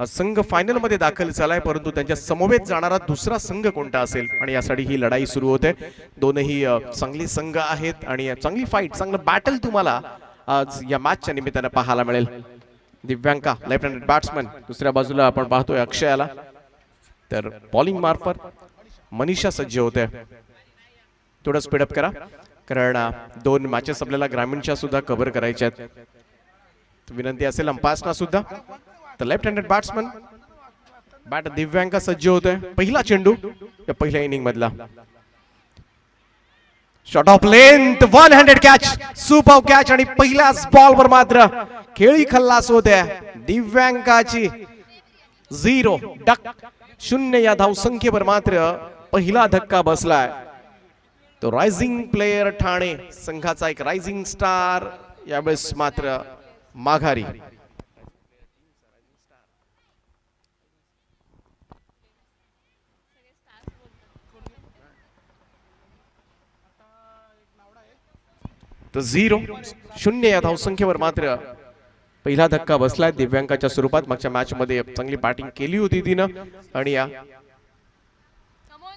हा संघ फायनल मध्ये दाखल झालाय, परंतु त्यांच्या समवेत जाणारा दुसरा संघ कोणता असेल आणि यासाठी ही लढाई सुरू होते। दोनही चांगली संघ आहेत आणि चांगली फाईट, चांगलं बॅटल तुम्हाला आज या मॅचच्या निमित्ताने पाहायला मिळेल। दिव्यांका लेफ्ट हँडेड बॅट्समन, दुसऱ्या बाजूला आपण पाहतोय अक्षयाला, तर बॉलिंग मार्फत मनीषा सज्ज होते। थोडं स्पीडअप करा कारण दोन मॅचेस आपल्याला ग्रामीणच्या सुद्धा कव्हर करायच्या आहेत। विनंती असेल अंपायर्सना सुद्धा। तर left handed batsman bat Divyanka सज्ज होतोय। पहिला चेंडू या पहिल्या इनिंग मधला, shot of length, one handed catch, super catch आणि पहिल्याच बॉलवर मात्र खेळी खल्लास होते दिव्यांकाची। 0 डक 0 या धावसंख्येवर मात्र पहिला धक्का बसलाय। तो रायझिंग प्लेयर ठाणे संघाचा एक रायझिंग स्टार यावेळेस मात्र माघारी। तर 0-0 या धावसंख्येवर मात्र पहिला धक्का बसलाय दिव्यांकाच्या स्वरूपात। मागच्या मॅच मध्ये चांगली बॅटिंग केली होती तिनं आणि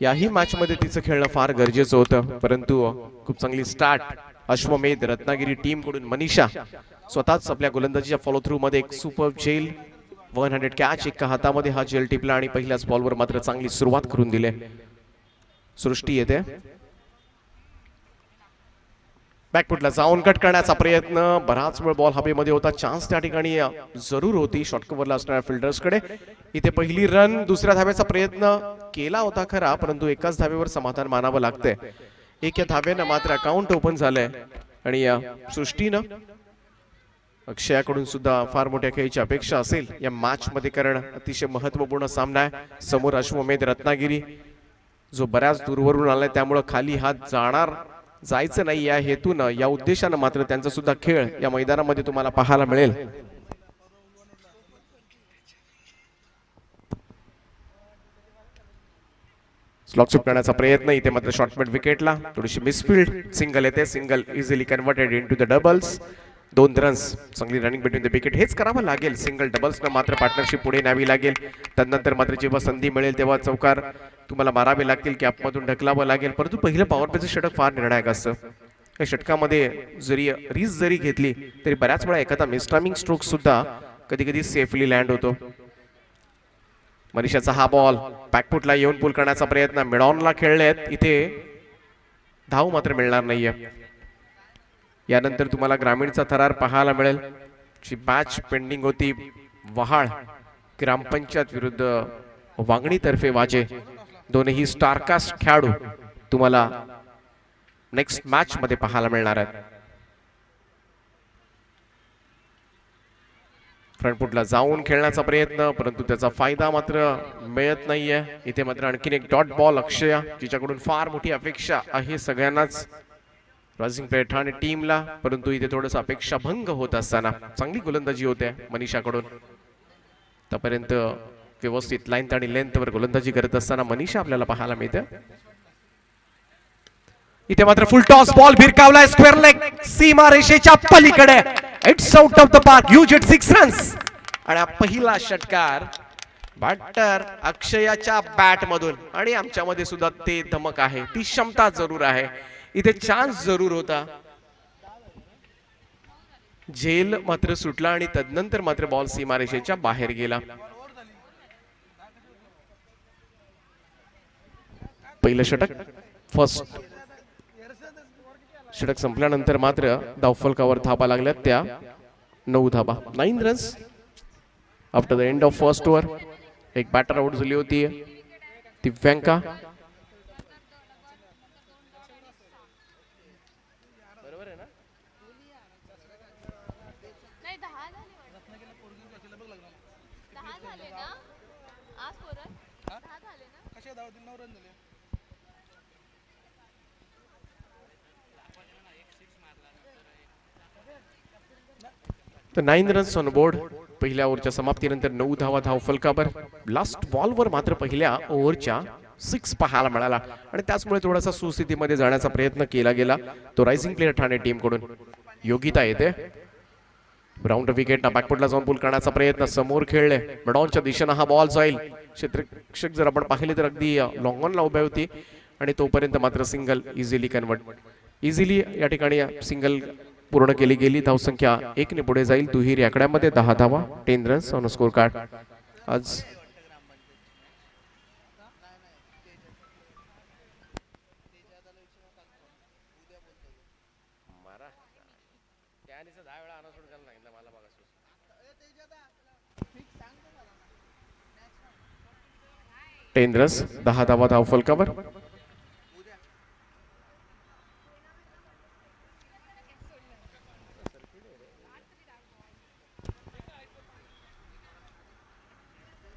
याही मॅच मध्ये तिचं खेळणं फार गरजेचं होतं, परंतु खूप चांगली स्टार्ट अश्वमेध रत्नागिरी टीम कडून मनीषा स्वतःच आपल्या गोलंदाजीच्या फॉलो थ्रू मध्ये एक सुपर झेल, 100 कॅच, एका हातामध्ये हा झेल टिपला आणि पहिल्याच बॉलवर मात्र चांगली सुरुवात करून दिली। सृष्टी येते बॅकफुटला जाऊन कट करण्याचा प्रयत्न, बराच वेळ बॉल हवेमध्ये होता, चान्स त्या ठिकाणी जरूर होती शॉर्ट कव्हरला असणाऱ्या फिल्डर्सकडे। इथे पहिली रन, दुसऱ्या धावेचा प्रयत्न केला होता खरा, परंतु एकाच धावेवर समाधान मानावं लागतंय। एक या धावेनं मात्र अकाउंट ओपन झालंय आणि या सृष्टीनं अक्षयाकडून सुद्धा फार मोठ्या खेळीची अपेक्षा असेल या मॅच मध्ये, कारण अतिशय महत्वपूर्ण सामना आहे। समोर अश्वमेध रत्नागिरी जो बऱ्याच दूरवरून आलाय, त्यामुळे खाली हात जायचं नाही या हेतूनं, या उद्देशानं मात्र त्यांचा सुद्धा खेळ या मैदानामध्ये तुम्हाला पाहायला मिळेल। स्लॉक चूक करण्याचा प्रयत्न, इथे मात्र शॉर्टमिड विकेटला, थोडीशी मिसफील्ड, सिंगल येते, single easily converted into the doubles. 2 runs, चांगली रनिंग बिटवीन द विकेट, हेच करावं लागेल। सिंगल डबल्सनं मात्र पार्टनरशिप पुढे न्यावी लागेल। त्यानंतर मात्र जेव्हा संधी मिळेल तेव्हा चौकार तुम्हाला मारावे लागतील, कॅपमधून ढकलावं लागेल। परंतु पहिलं पॉवर प्लेचं षटक फार निर्णायक असतं। या षटकामध्ये जरी घेतली तरी बऱ्याच वेळा एखादा मिसटायमिंग स्ट्रोक सुद्धा कधी कधी सेफली लँड होतो। मनीषाचा हा बॉल बॅकफुटला येऊन पुल करण्याचा प्रयत्न, मिडॉनला खेळलेत, इथे धाव मात्र मिळणार नाहीये। यानंतर तुम्हाला ग्रामीणचा थरार पाहायला मिळेल। जी मॅच पेंडिंग होती वहाळ ग्रामपंचायत विरुद्ध वांगणी तर्फे वाजे, दोनही स्टारकास्ट खेळाडू तुम्हाला नेक्स्ट मॅच मध्ये पाहायला मिळणार आहेत। फ्रंटफुटला जाऊन खेळण्याचा प्रयत्न, परंतु त्याचा फायदा मात्र मिळत नाहीये। इथे मात्र आणखीन एक डॉट बॉल अक्षया, जिच्याकडून फार मोठी अपेक्षा आहे सगळ्यांनाच रायझिंग प्लेयर ठाणे टीमला, परंतु इथे थोडंसं अपेक्षा भंग होत असताना चांगली गोलंदाजी होते मनीषाकडून। त्यापर्यंत व्यवस्थित लाईन आणि लेंथवर गोलंदाजी करत असताना मनीषा आपल्याला पाहायला मिळते। इथे मात्र फुल टॉस बॉल भिरकावलाय स्क्वेअर लेग, सीमा रेषेच्या पलीकडे, it's out of the park, you get 6 runs. आणि पहिला षटकार बॅटर अक्षयाच्या बॅट मधून, आणि आमच्यामध्ये सुद्धा ते धमक आहे, ती क्षमता जरूर आहे, इथे चान्स जरूर होता। झेल मात्र सुटला आणि तदनंतर मात्र बॉल सीमारेषेच्या बाहेर गेला। पहिलं षटक, फर्स्ट षटक संपल्यानंतर मात्र धावफलकावर धाबा लागल्यात त्या 9 धाबा, 9 runs after the end of first over. एक बॅटर आउट झाली होती दिव्यांका। तर 9 रन्स ऑन बोर्ड पहिल्या ओव्हरच्या समाप्तीनंतर 9 धावा धावफलकावर। लास्ट बॉलवर मात्र पहिल्या ओव्हरच्या 6 पाहायला मिळाला आणि त्याचमुळे थोडासा सुस्थितीमध्ये जाण्याचा प्रयत्न केला गेला तो रायझिंग प्लेयर ठाणे टीम कडून। योगिता येते राऊंड विकेट ना बॅकफुटला जाऊन पूल करण्याचा प्रयत्न, समोर खेळले मिडॉनच्या दिशेनं हा बॉल जाईल. क्षेत्ररक्षक जर आपण पाहिले तर अगदी लॉंग ऑनला उभ्या होती आणि तोपर्यंत मात्र सिंगल इझिली कन्वर्ट, इझिली या ठिकाणी सिंगल पूर्ण केली गेली. धावसंख्या 1 ने पुढे जाईल. दुहेरी आकड्यामध्ये 10 धावा, 10 रन्स ऑन स्कोर कार्ड. आज टेन रन्स, 10 धावा धाव फलकावर.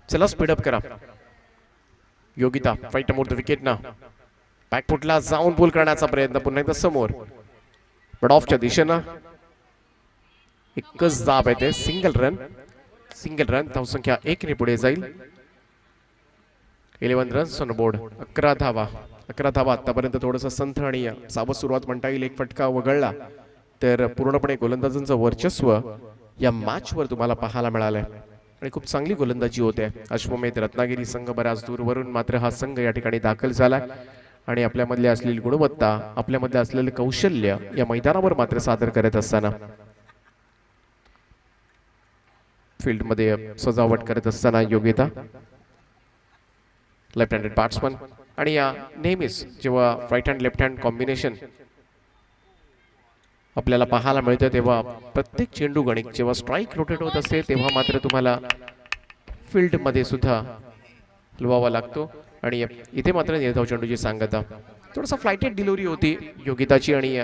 चला स्पीडअप करा. Yogita fight more the wicket ना बॅकफुटला जाऊन पूल करण्याचा प्रयत्न, पुन्हा एकदा समोर बट ऑफच्या दिशेनं एकच दाब आहे ते. Single run, single run. धावसंख्या 1 ने पुढे जाईल. 11 रन्स ऑन बोर्ड. 11 धावा, 11 धावा. आतापर्यंत थोडंसं संथ आणि सावध सुरुवात म्हणता येईल. एक फटका वगळला तर पूर्णपणे गोलंदाजांचं वर्चस्व या मॅचवर तुम्हाला पाहायला मिळालंय आणि खूप चांगली गोलंदाजी होते. अश्वमेध रत्नागिरी संघ बराच दूरवरून मात्र हा संघ या ठिकाणी दाखल झाला आणि आपल्यामधली असलेली गुणवत्ता, आपल्यामध्ये असलेले कौशल्य या मैदानावर मात्र सादर करत असताना, फील्ड मध्ये सजावट करत असताना योगिता लेफ्ट हँडेड बॅट्समन. आणि या नेहमीच जेव्हा right hand left hand combination आपल्याला पाहायला मिळतं तेव्हा प्रत्येक चेंडू गणित जेव्हा स्ट्राईक रोटेट होत असते तेव्हा मात्र तुम्हाला फील्ड मध्ये सुद्धा हलवावा लागतो. आणि इथे मात्र निर्धाव चेंडूची सांगता, थोडासा फ्लायटेड डिलिव्हरी होती योगिताची आणि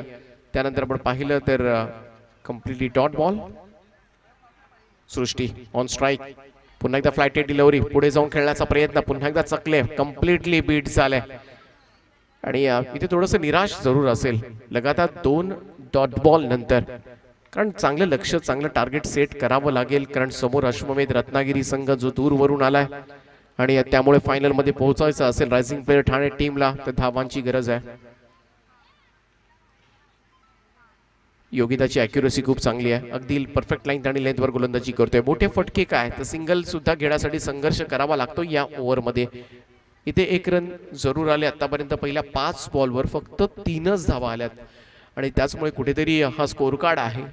त्यानंतर आपण पाहिलं तर कम्प्लिटली डॉट बॉल. सृष्टी ऑन स्ट्राईक, पुन्हा एकदा फ्लायटेड डिलिव्हरी, पुढे जाऊन खेळण्याचा प्रयत्न, पुन्हा एकदा चकले, कम्प्लिटली बीट झाले. आणि इथे थोडंसं निराश जरूर असेल लगातार 2 डॉट बॉल नंतर, कारण चांगलं लक्ष, चांगलं टार्गेट सेट करावं लागेल. कारण समोर अश्वमेध रत्नागिरी संघ जो दूरवरून आलाय आणि त्यामुळे फायनल मध्ये पोहोचायचं असेल रायझिंग प्लेयर ठाणे टीमला तर धावांची गरज आहे. योगिताची अॅक्युरसी खूप चांगली आहे, अगदी परफेक्ट लाईन आणि लेंथवर गोलंदाजी करतोय. मोठे फटके काय तर सिंगल सुद्धा घेण्यासाठी संघर्ष करावा लागतो या ओव्हरमध्ये. इथे 1 रन जरूर आले आतापर्यंत. पहिल्या 5 बॉलवर फक्त 3च धावा आल्यात आणि त्याचमुळे कुठेतरी हा स्कोर कार्ड आहे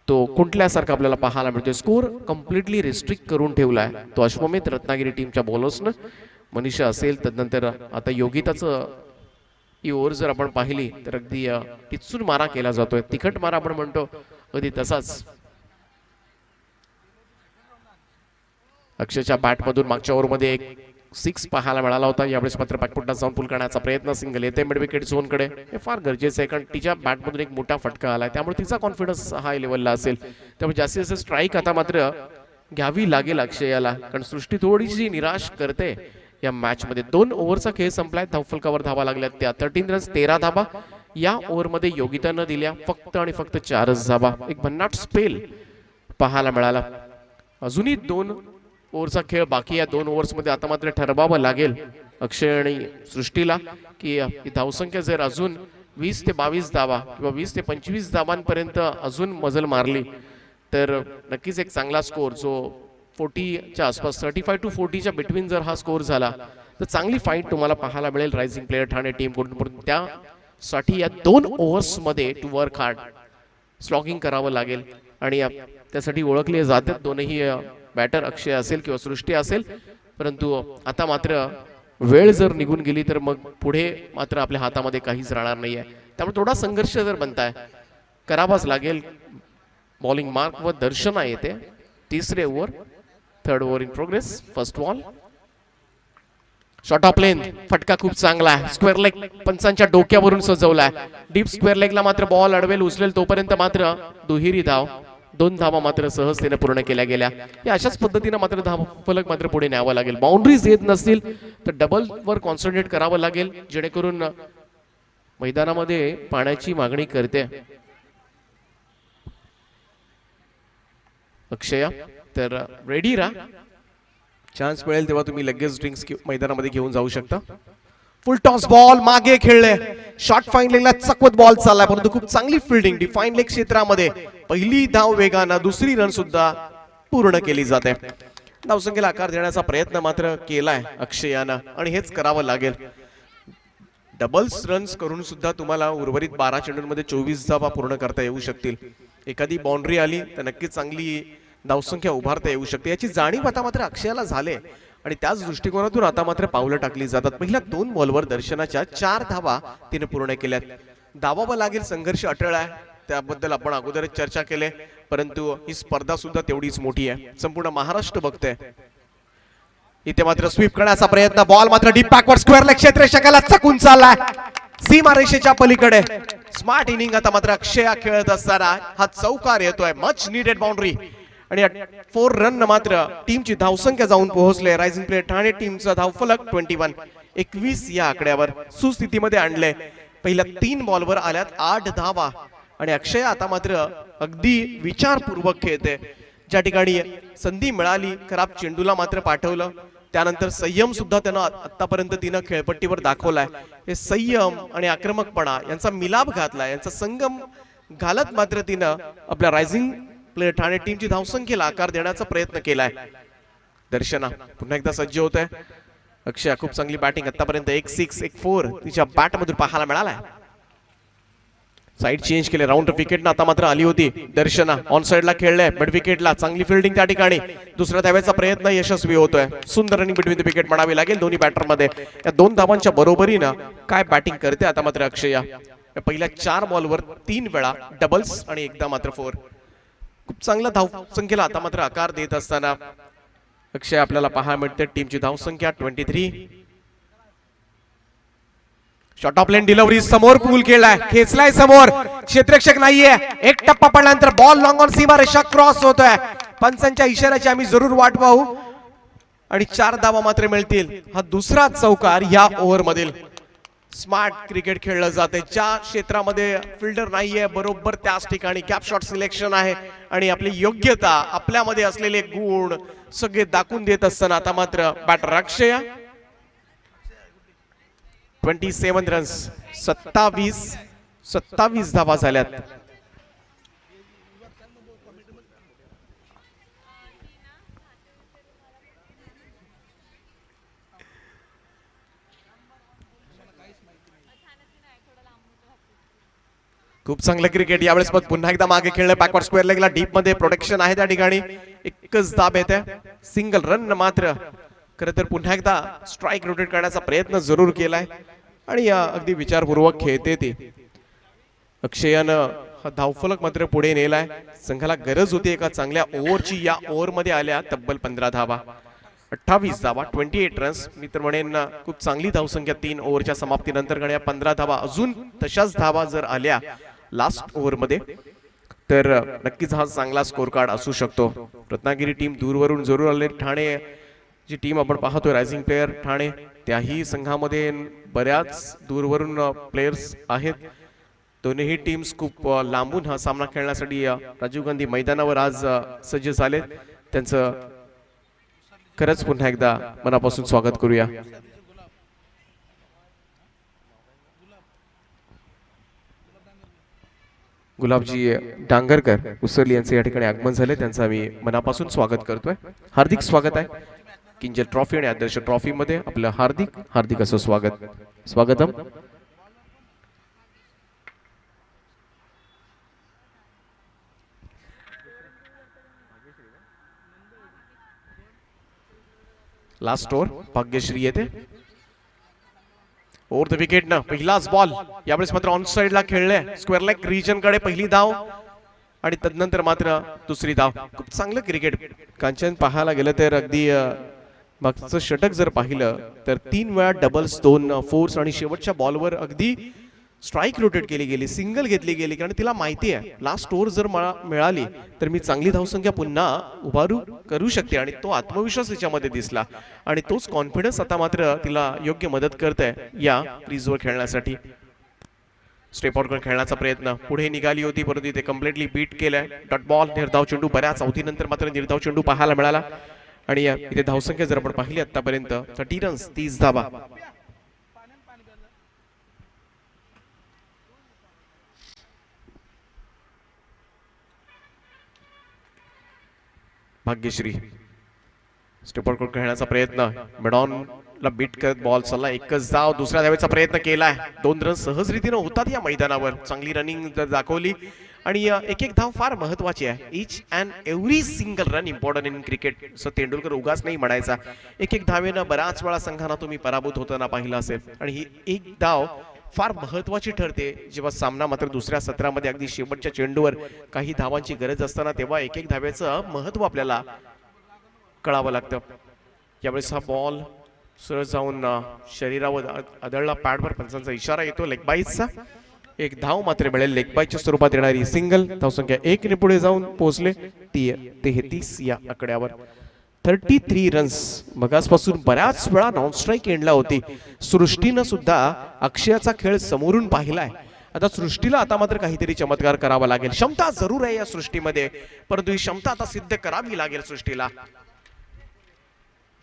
तो कुंटल्यासारखा आपल्याला पाहायला मिळतोय. स्कोर कम्प्लिटली रिस्ट्रिक्ट करून ठेवलाय तो अश्वमेध रत्नागिरी टीमच्या बॉलर्सनं. मनीषा असेल त्यानंतर आता योगिताचं ही ओव्हर जर आपण पाहिली तर अगदी टिचून मारा केला जातोय, तिखट मारा आपण म्हणतो अगदी तसाच. अक्षयच्या बॅटमधून मागच्या ओव्हरमध्ये एक 6 पाहायला मिळाला होता. यावेळेस मात्र बॅकफुटला जाऊन पूल करण्याचा प्रयत्न, सिंगल येते मिड विकेट झोन कडे. हे फार गरजेचं आहे कारण तिच्या बॅटमधून एक मोठा फटका आलाय त्यामुळे तिचा कॉन्फिडन्स हाय लेवलला असेल. त्यामुळे जास्तीत जास्त स्ट्राईक आता मात्र घ्यावी लागेल अक्षयाला, कारण सृष्टी थोडीशी निराश करते या मॅच मध्ये. 2 ओव्हरचा खेळ संपलाय, धावफलकावर धावा लागल्यात त्या 13 रन्स 13 धावा. या ओव्हरमध्ये योगितानं दिल्या फक्त आणि फक्त 4च धावा. एक भन्नाट स्पेल पाहायला मिळाला. अजूनही 2 ओव्हरचा खेळ बाकी. या 2 ओव्हर्स मध्ये आता मात्र ठरवावं लागेल अक्षय आणि सृष्टीला की धावसंख्या जर अजून 20 ते 22 धावा किंवा 20 ते 25 धावांपर्यंत अजून मजल मारली तर नक्कीच एक चांगला स्कोर जो 40च्या आसपास 35 to 40च्या बिटवीन जर हा स्कोर झाला तर चांगली फाईट तुम्हाला पाहायला मिळेल रायझिंग प्लेयर ठाणे टीम कडून. त्यासाठी या 2 ओव्हर्स मध्ये टू वर्क हार्ड, स्लॉगिंग करावं लागेल आणि त्यासाठी ओळखले जातात दोनही बॅटर अक्षय असेल किंवा सृष्टी असेल. परंतु आता मात्र वेळ जर निघून गेली तर मग पुढे मात्र आपल्या हातामध्ये काहीच राहणार नाहीये. त्यामुळे थोडा संघर्ष जर बनताय करावाच लागेल. बॉलिंग मार्क व दर्शना येते. 3रे over, 3rd over in progress. First ball, short of length, फटका खूप चांगला आहे. स्क्वेअर लेग पंचांच्या डोक्यावरून सजवलाय. डीप स्क्वेअर लेगला मात्र बॉल अडवेल उचलेल तोपर्यंत मात्र दुहेरी धाव. 2 धावा मात्र सहजतेने पूर्ण केल्या गेल्या. या अशाच पद्धतीने मात्र धाव फलक मात्र पुढे न्यावं लागेल. बाउंड्रीज येत नसतील तर डबल वर कॉन्सन्ट्रेट करावं लागेल जेणेकरून मैदानामध्ये पाण्याची मागणी करते अक्षया. तर रेडी राहा, चान्स मिळेल तेव्हा तुम्ही लगेच ड्रिंक्स मैदानामध्ये घेऊन जाऊ शकता. फुल टॉस बॉल मागे खेळले, शॉर्ट फाईन लेगला चकवत बॉल चाललाय, परंतु खूप चांगली फिल्डिंग डिफाईन लेग क्षेत्रामध्ये पहिली धाव वेगानं, दुसरी रन सुद्धा पूर्ण केली जाते. धावसंख्येला आकार देण्याचा प्रयत्न मात्र केलाय अक्षयानं आणि हेच करावं लागेल. डबल्स रन्स करून सुद्धा तुम्हाला उर्वरित 12 चेंडूंमध्ये 24 धावा पूर्ण करता येऊ शकतील. एखादी बाउंड्री आली तर नक्कीच चांगली धावसंख्या उभारता येऊ शकते, याची जाणीव आता मात्र अक्षयाला झाले आणि त्याच दृष्टिकोनातून आता मात्र पावलं टाकली जातात. पहिल्या 2 बॉलवर दर्शनाच्या 4 धावा तिने पूर्ण केल्यात. धावावं लागेल, संघर्ष अटळ आहे, त्याबद्दल आपण अगोदरच चर्चा केली, परंतु ही स्पर्धा सुद्धा तेवढीच मोठी आहे, संपूर्ण महाराष्ट्र बघते. इथे मात्र स्वीप करण्याचा प्रयत्न, बॉल मात्र डीप बॅकवर्ड स्क्वेअर लेग क्षेत्ररक्षकाला चकून चाललाय सीमा रेषेच्या पलीकडे. स्मार्ट इनिंग आता मात्र अक्षया खेळत असताना हा चौकार येतोय, मच नीडेड बाउंड्री आणि 4 रन मात्र टीमची धावसंख्या जाऊन पोहोचले. रायझिंग प्लेयर ठाणे टीमचा धावफलक 21 या आकड्यावर सुस्थितीमध्ये आणले. पहिल्या 3 बॉलवर आल्यात 8 धावा आणि अक्षय आता मात्र अगदी विचारपूर्वक खेळते. ज्या ठिकाणी संधी मिळाली खराब चेंडूला मात्र पाठवलं, त्यानंतर संयम सुद्धा त्यानं आतापर्यंत तिनं खेळपट्टीवर दाखवलाय. हे संयम आणि आक्रमकपणा यांचा मिलाप घातला, यांचा संगम घालत मात्र तिनं आपल्या रायझिंग प्लेयर ठाणे टीमची धावसंख्येला आकार देण्याचा प्रयत्न केलाय. दर्शना पुन्हा एकदा सज्ज होत आहे. अक्षय खूप चांगली बॅटिंग आतापर्यंत, 1 6 1 4 तिच्या बॅट मधून पाहायला मिळालाय. साइड चेंज केले, राऊंड विकेट आता मात्र आली होती. दर्शना ऑन साइडला खेळले, मिड विकेटला चांगली फिल्डिंग त्या ठिकाणी. दुसऱ्या धावेचा प्रयत्न यशस्वी होतोय. सुंदर रनिंग बिटवीन द विकेट म्हणावी लागेल दोन्ही बॅटर मध्ये. या 2 धावांच्या बरोबरीनं काय बॅटिंग करते आता मात्र अक्षया. पहिल्या 4 बॉलवर 3 वेळा डबल्स आणि एकदा मात्र 4. खूप चांगल्या धावसंख्येला आता मात्र आकार देत असताना अक्षय आपल्याला पाहायला मिळते. टीमची धावसंख्या 23. शॉर्ट ऑफ लेन डिलिव्हरी, समोर पूल केलाय, खेचलाय समोर, क्षेत्ररक्षक नाहीये. एक टप्पा पडल्यानंतर बॉल लॉंग ऑन सीमा रेषा क्रॉस होतोय. पंचांच्या इशाऱ्याची आम्ही जरूर वाट पाहू आणि 4 धावा मात्र मिळतील. हा दुसरा चौकार या ओव्हर मधील. स्मार्ट क्रिकेट खेळलं जाते, ज्या क्षेत्रामध्ये फिल्डर नाहीये बरोबर त्याच ठिकाणी गॅप शॉट सिलेक्शन आहे आणि आपली योग्यता, आपल्यामध्ये असलेले गुण सगळे दाखवून देत असताना आता मात्र बॅटर अक्षय 27 रन्स, 27 धावा झाल्यात. खूप चांगलं क्रिकेट यावेळेस पण पुन्हा एकदा मागे खेळलं. बॅकवर्ड स्क्वेअर लेगला डीप मध्ये प्रोटेक्शन आहे त्या ठिकाणी. एकच धाब येते, सिंगल रन मात्र. खरं तर पुन्हा एकदा स्ट्राइक रोटेट करण्याचा प्रयत्न जरूर केलाय आणि अगदी विचारपूर्वक खेळते ती. अक्षयानं हा धावफलक मात्र पुढे नेलाय. संघाला गरज होती एका चांगल्या ओव्हरची. या ओव्हर मध्ये आल्या तब्बल 15 धावा, 28 धावा, 28 रन्स. मी तर म्हणेन खूप चांगली धावसंख्या 3 ओव्हरच्या समाप्तीनंतर. गण्या 15 धावा, अजून तशाच धावा जर आल्या लास्ट ओव्हर मध्ये तर नक्कीच हा चांगला स्कोर कार्ड असू शकतो. रत्नागिरी टीम दूरवरून जरूर आले. ठाणे जी टीम आपण पाहतोय रायझिंग प्लेयर ठाणे, त्याही संघामध्ये बऱ्याच दूरवरून प्लेयर्स आहेत. दोन्ही टीम्स खूप लांबून हा सामना खेळण्यासाठी राजीव गांधी मैदानावर आज सज्ज झाले. त्यांचं खरंच पुन्हा एकदा मनापासून स्वागत करूया. गुलाबजी डांगरकर उसरली यांचे या ठिकाणी आगमन झाले, त्यांचं आम्ही मनापासून स्वागत करतोय. हार्दिक स्वागत आहे. किंजल ट्रॉफी आणि आदर्श ट्रॉफी मध्ये आपलं हार्दिक असं स्वागतम. लास्ट ओव्हर भाग्यश्री येते. ओव्हर द विकेट ना पहिलाच बॉल यावेळेस मात्र ऑन साइड ला खेळले. स्क्वेअर लेग रिजन कडे पहिली धाव आणि तदनंतर मात्र दुसरी धाव. खूप चांगलं क्रिकेट कांचन पाहायला गेलं तर अगदी मागचं षटक जर पाहिलं तर 3 वेळा डबल्स, 2 फोर्स आणि शेवटच्या बॉलवर अगदी स्ट्राइक रोटेट केली गेली, सिंगल घेतली गेली. कारण तिला माहिती आहे लास्ट ओव्हर जर मिळाली तर मी चांगली धावसंख्या पुन्हा उभारू करू शकते आणि तो आत्मविश्वास तिच्यामध्ये दिसला आणि तोच कॉन्फिडन्स आता मात्र तिला योग्य मदत करते या क्रीजवर खेळण्यासाठी. स्टेप आउट खेळण्याचा प्रयत्न पुढे निघाली होती परंतु इथे कम्प्लिटली बीट केलाय. डॉट बॉल, निर्धाव चेंडू. बऱ्याच अवधीनंतर मात्र निर्धाव चेंडू पाहायला मिळाला आणि इथे धावसंख्या जर आपण पाहिली आतापर्यंत 30 रन्स, 30 धावा. भाग्यश्री स्टेपर कोट खेळण्याचा प्रयत्न, मिडॉनला बीट करत बॉल चालला, एकच धाव, दुसऱ्या धावेचा प्रयत्न केलाय, 2 रन सहज रीतीने होतात या मैदानावर, चांगली रनिंग दाखवली आणि एक एक धाव फार महत्वाची आहे. Each and every single run important in cricket, असं तेंडुलकर उगाच नाही म्हणायचा. एक एक धावेनं बऱ्याच वेळा संघांना तुम्ही पराभूत होताना पाहिलं असेल आणि ही एक धाव फार महत्वाची ठरते जेव्हा सामना मात्र दुसऱ्या सत्रामध्ये अगदी शेवटच्या चेंडूवर काही धावांची गरज असताना तेव्हा एक एक धावेचं महत्व आपल्याला कळावं लागतं. यावेळेस हा बॉल सरळ जाऊन शरीरावर आदळला, पॅडवर पंचांचा इशारा येतो लेग बाईसचा. एक धाव मात्र मिळेल लेग बाईच्या स्वरूपात येणारी सिंगल, धावसंख्या 1 ने पुढे जाऊन पोहोचले 33 या आकड्यावर. 33 रन्स. मगासपासून बऱ्याच वेळा नॉन स्ट्राईक एंडला होती. सृष्टीनं सुद्धा अक्षयाचा खेळ समोरून पाहिलाय. आता सृष्टीला आता मात्र काहीतरी चमत्कार करावा लागेल. क्षमता जरूर आहे या सृष्टीमध्ये, परंतु ही क्षमता आता सिद्ध करावी लागेल सृष्टीला.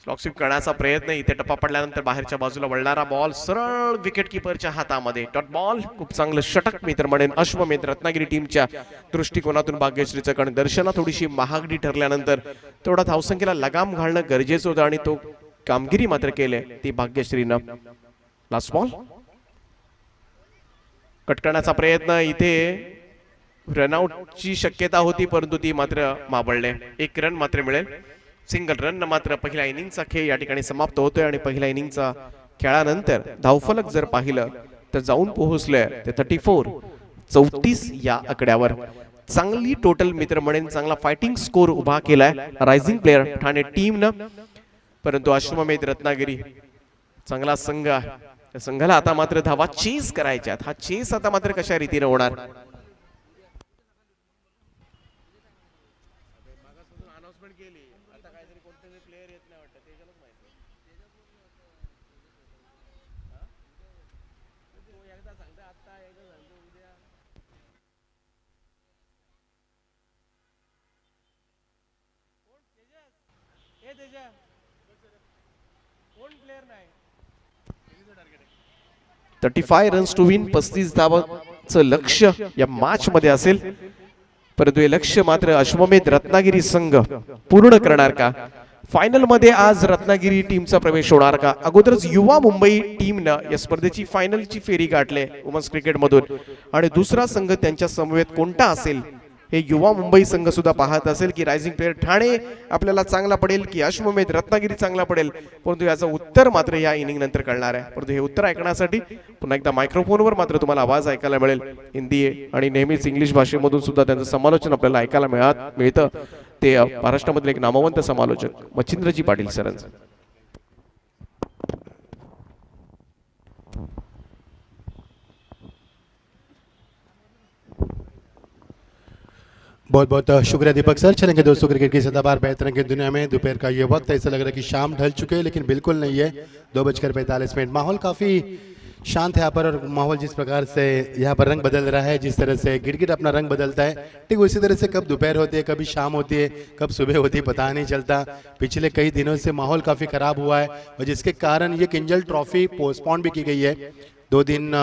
स्लॉक स्वीप करण्याचा प्रयत्न, इथे टप्पा पडल्यानंतर बाहेरच्या बाजूला वळणारा बॉल सरळ विकेट किपरच्या हातामध्ये. डॉट बॉल, खूप चांगलं षटक मी तर म्हणेन. अश्वमेध रत्नागिरी टीमच्या दृष्टिकोनातून भाग्यश्रीचं, कारण दर्शना थोडीशी महागडी ठरल्यानंतर तेवढा धावसंख्येला लगाम घालणं गरजेचं होतं आणि तो कामगिरी मात्र केले ती भाग्यश्रीनं. लास्ट बॉल कट करण्याचा प्रयत्न, इथे रनआउटची शक्यता होती परंतु ती मात्र मावळले. 1 रन मात्र मिळेल. सिंगल रन मात्र पहिल्या इनिंगचा खेळ या ठिकाणी समाप्त होतोय आणि पहिल्या इनिंगचा खेळानंतर धावफलक जर पाहिलं तर जाऊन पोहोचले ते 34 या आकड्यावर. चांगली टोटल मित्र म्हणेन, चांगला फायटिंग स्कोर उभा केलाय रायझिंग प्लेयर ठाणे टीमनं, परंतु अश्वमेध रत्नागिरी चांगला संघ आहे. त्या संघाला आता मात्र धावा चेस करायच्यात. हा चेस आता मात्र कशा रीतीने होणार. Target 35 रन्स टू विन, 35 धावांचं लक्ष्य या मॅच मध्ये असेल, परंतु हे लक्ष्य मात्र अश्वमेध रत्नागिरी संघ पूर्ण करणार का. फायनल मध्ये आज रत्नागिरी टीमचा प्रवेश होणार का. अगोदरच युवा मुंबई टीमनं या स्पर्धेची फायनलची फेरी गाठले वुमन्स क्रिकेट मधून, आणि दुसरा संघ त्यांच्या समवेत कोणता असेल हे युवा मुंबई संघ सुद्धा पाहत असेल की रायझिंग प्लेयर ठाणे आपल्याला चांगला पडेल की अश्वमेध रत्नागिरी चांगला पडेल. परंतु याचं उत्तर मात्र या इनिंग नंतर कळणार आहे. परंतु हे उत्तर ऐकण्यासाठी पुन्हा एकदा मायक्रोफोनवर मात्र तुम्हाला आवाज ऐकायला मिळेल. हिंदी आणि नेहमीच इंग्लिश भाषेमधून सुद्धा त्यांचं समालोचन आपल्याला ऐकायला मिळतं. ते महाराष्ट्रामधले एक नामवंत समालोचक मच्छिंद्रजी पाटील सरांचं. बहुत बहुत शुक्रिया दीपक सर. चलेंगे दोस्तों, क्रिकेट की सदाबहार बेहतरीन की दुनिया में दोपहर का ये वक्त ऐसा लग रहा है कि शाम ढल चुके हैं, लेकिन बिल्कुल नहीं है. 2:45 माहौल काफ़ी शांत है यहाँ पर, और माहौल जिस प्रकार से यहाँ पर रंग बदल रहा है, जिस तरह से गिरगिट अपना रंग बदलता है, ठीक उसी तरह से कब दोपहर होती है, कभी शाम होती है, कब सुबह होती है, पता नहीं चलता. पिछले कई दिनों से माहौल काफ़ी ख़राब हुआ है और जिसके कारण ये किंजल ट्रॉफी पोस्टपोन भी की गई है. 2 दिन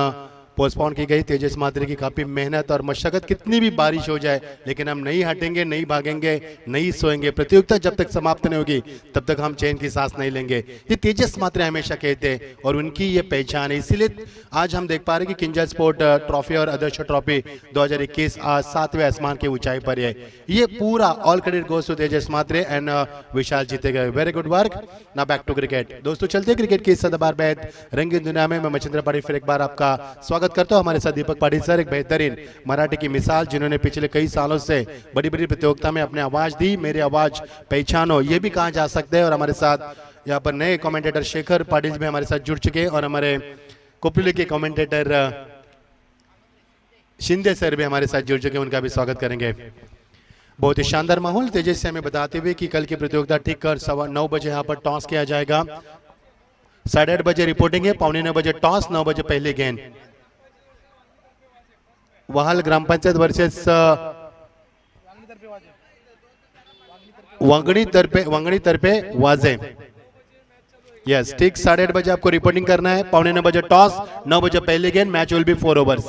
पोस्टपोन की गई. तेजस मात्रे की काफ़ी मेहनत और मशक्क़त, कितनी भी बारिश हो जाए लेकिन हम नहीं हटेंगे, नहीं भागेंगे, नहीं सोएंगे. प्रतियोगिता जब तक समाप्त नहीं होगी तब तक हम चैन की सांस नहीं लेंगे. ये तेजस मात्रे हमेशा कहते हैं और उनकी ये पहचान है. इसीलिए आज हम देख पा रहे हैं कि किंजल स्पोर्ट ट्रॉफी और आदर्श ट्रॉफी 2021 आज 7वें आसमान की ऊंचाई पर है. ये पूरा all credit goes to Tejas Matre and Vishal जीते गए. Very good work. ना बैक टू क्रिकेट. दोस्तों चलते हैं क्रिकेट की सदाबहार बैत रंगीन दुनिया में. मैं मच्छिंद्र पाटिल फिर एक बार आपका स्वागत करता हूं. हमारे साथ दीपक पाटिल सर, एक बेहतरीन मराठी की मिसाल, जिन्होंने पिछले कई सालों से बड़ी बड़ी प्रतियोगिता में अपने आवाज दी. मेरी आवाज पहचानो, ये भी कहा जा सकता है. और हमारे साथ यहाँ पर नए कमेंटेटर शेखर पाटिल भी हमारे साथ जुड़ चुके हैं, और हमारे कोपली के कमेंटेटर शिंदे सर भी हमारे साथ जुड़ चुके हैं. उनका भी स्वागत करेंगे. बहुत ही शानदार माहौल. तेजस से हमें बताते हुए कि कल की प्रतियोगिता ठीक कर 9:15 बजे यहाँ पर टॉस किया जाएगा. 8:30 बजे रिपोर्टिंग है, 8:45 बजे टॉस, 9 बजे पहली गेंद. वहाल ग्रामपंचायत वर्सेस वांगणी तर्फे वाजे. यस, ठीक 8:30 बजे आपको रिपोर्टिंग करना है. 8:45 बजे टॉस, 9 बजे पहली गेंद. Match will be 4 overs.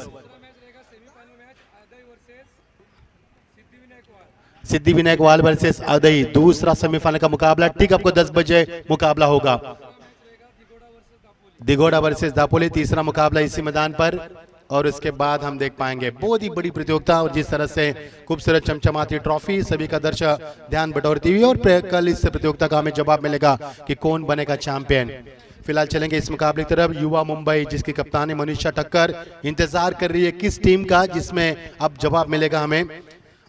Siddhivinayak वाल वर्सेस अदई दूसरा सेमीफाइनल का मुकाबला ठीक आपको 10 बजे मुकाबला होगा। दिगोड़ा वर्सेस दापोली तीसरा मुकाबला इसी मैदान पर और उसके बाद हम देख पाएंगे बहुत ही बड़ी प्रतियोगिता और जिस तरह से खूबसूरत चमचमाती ट्रॉफी सभी का दर्शक ध्यान बटोरती हुई और कल इस प्रतियोगिता का हमें जवाब मिलेगा कि कौन बनेगा चैंपियन। फिलहाल चलेंगे इस मुकाबले की तरफ। युवा मुंबई जिसकी कप्तान है मनीषा ठक्कर इंतजार कर रही है किस टीम का जिसमें अब जवाब मिलेगा हमें।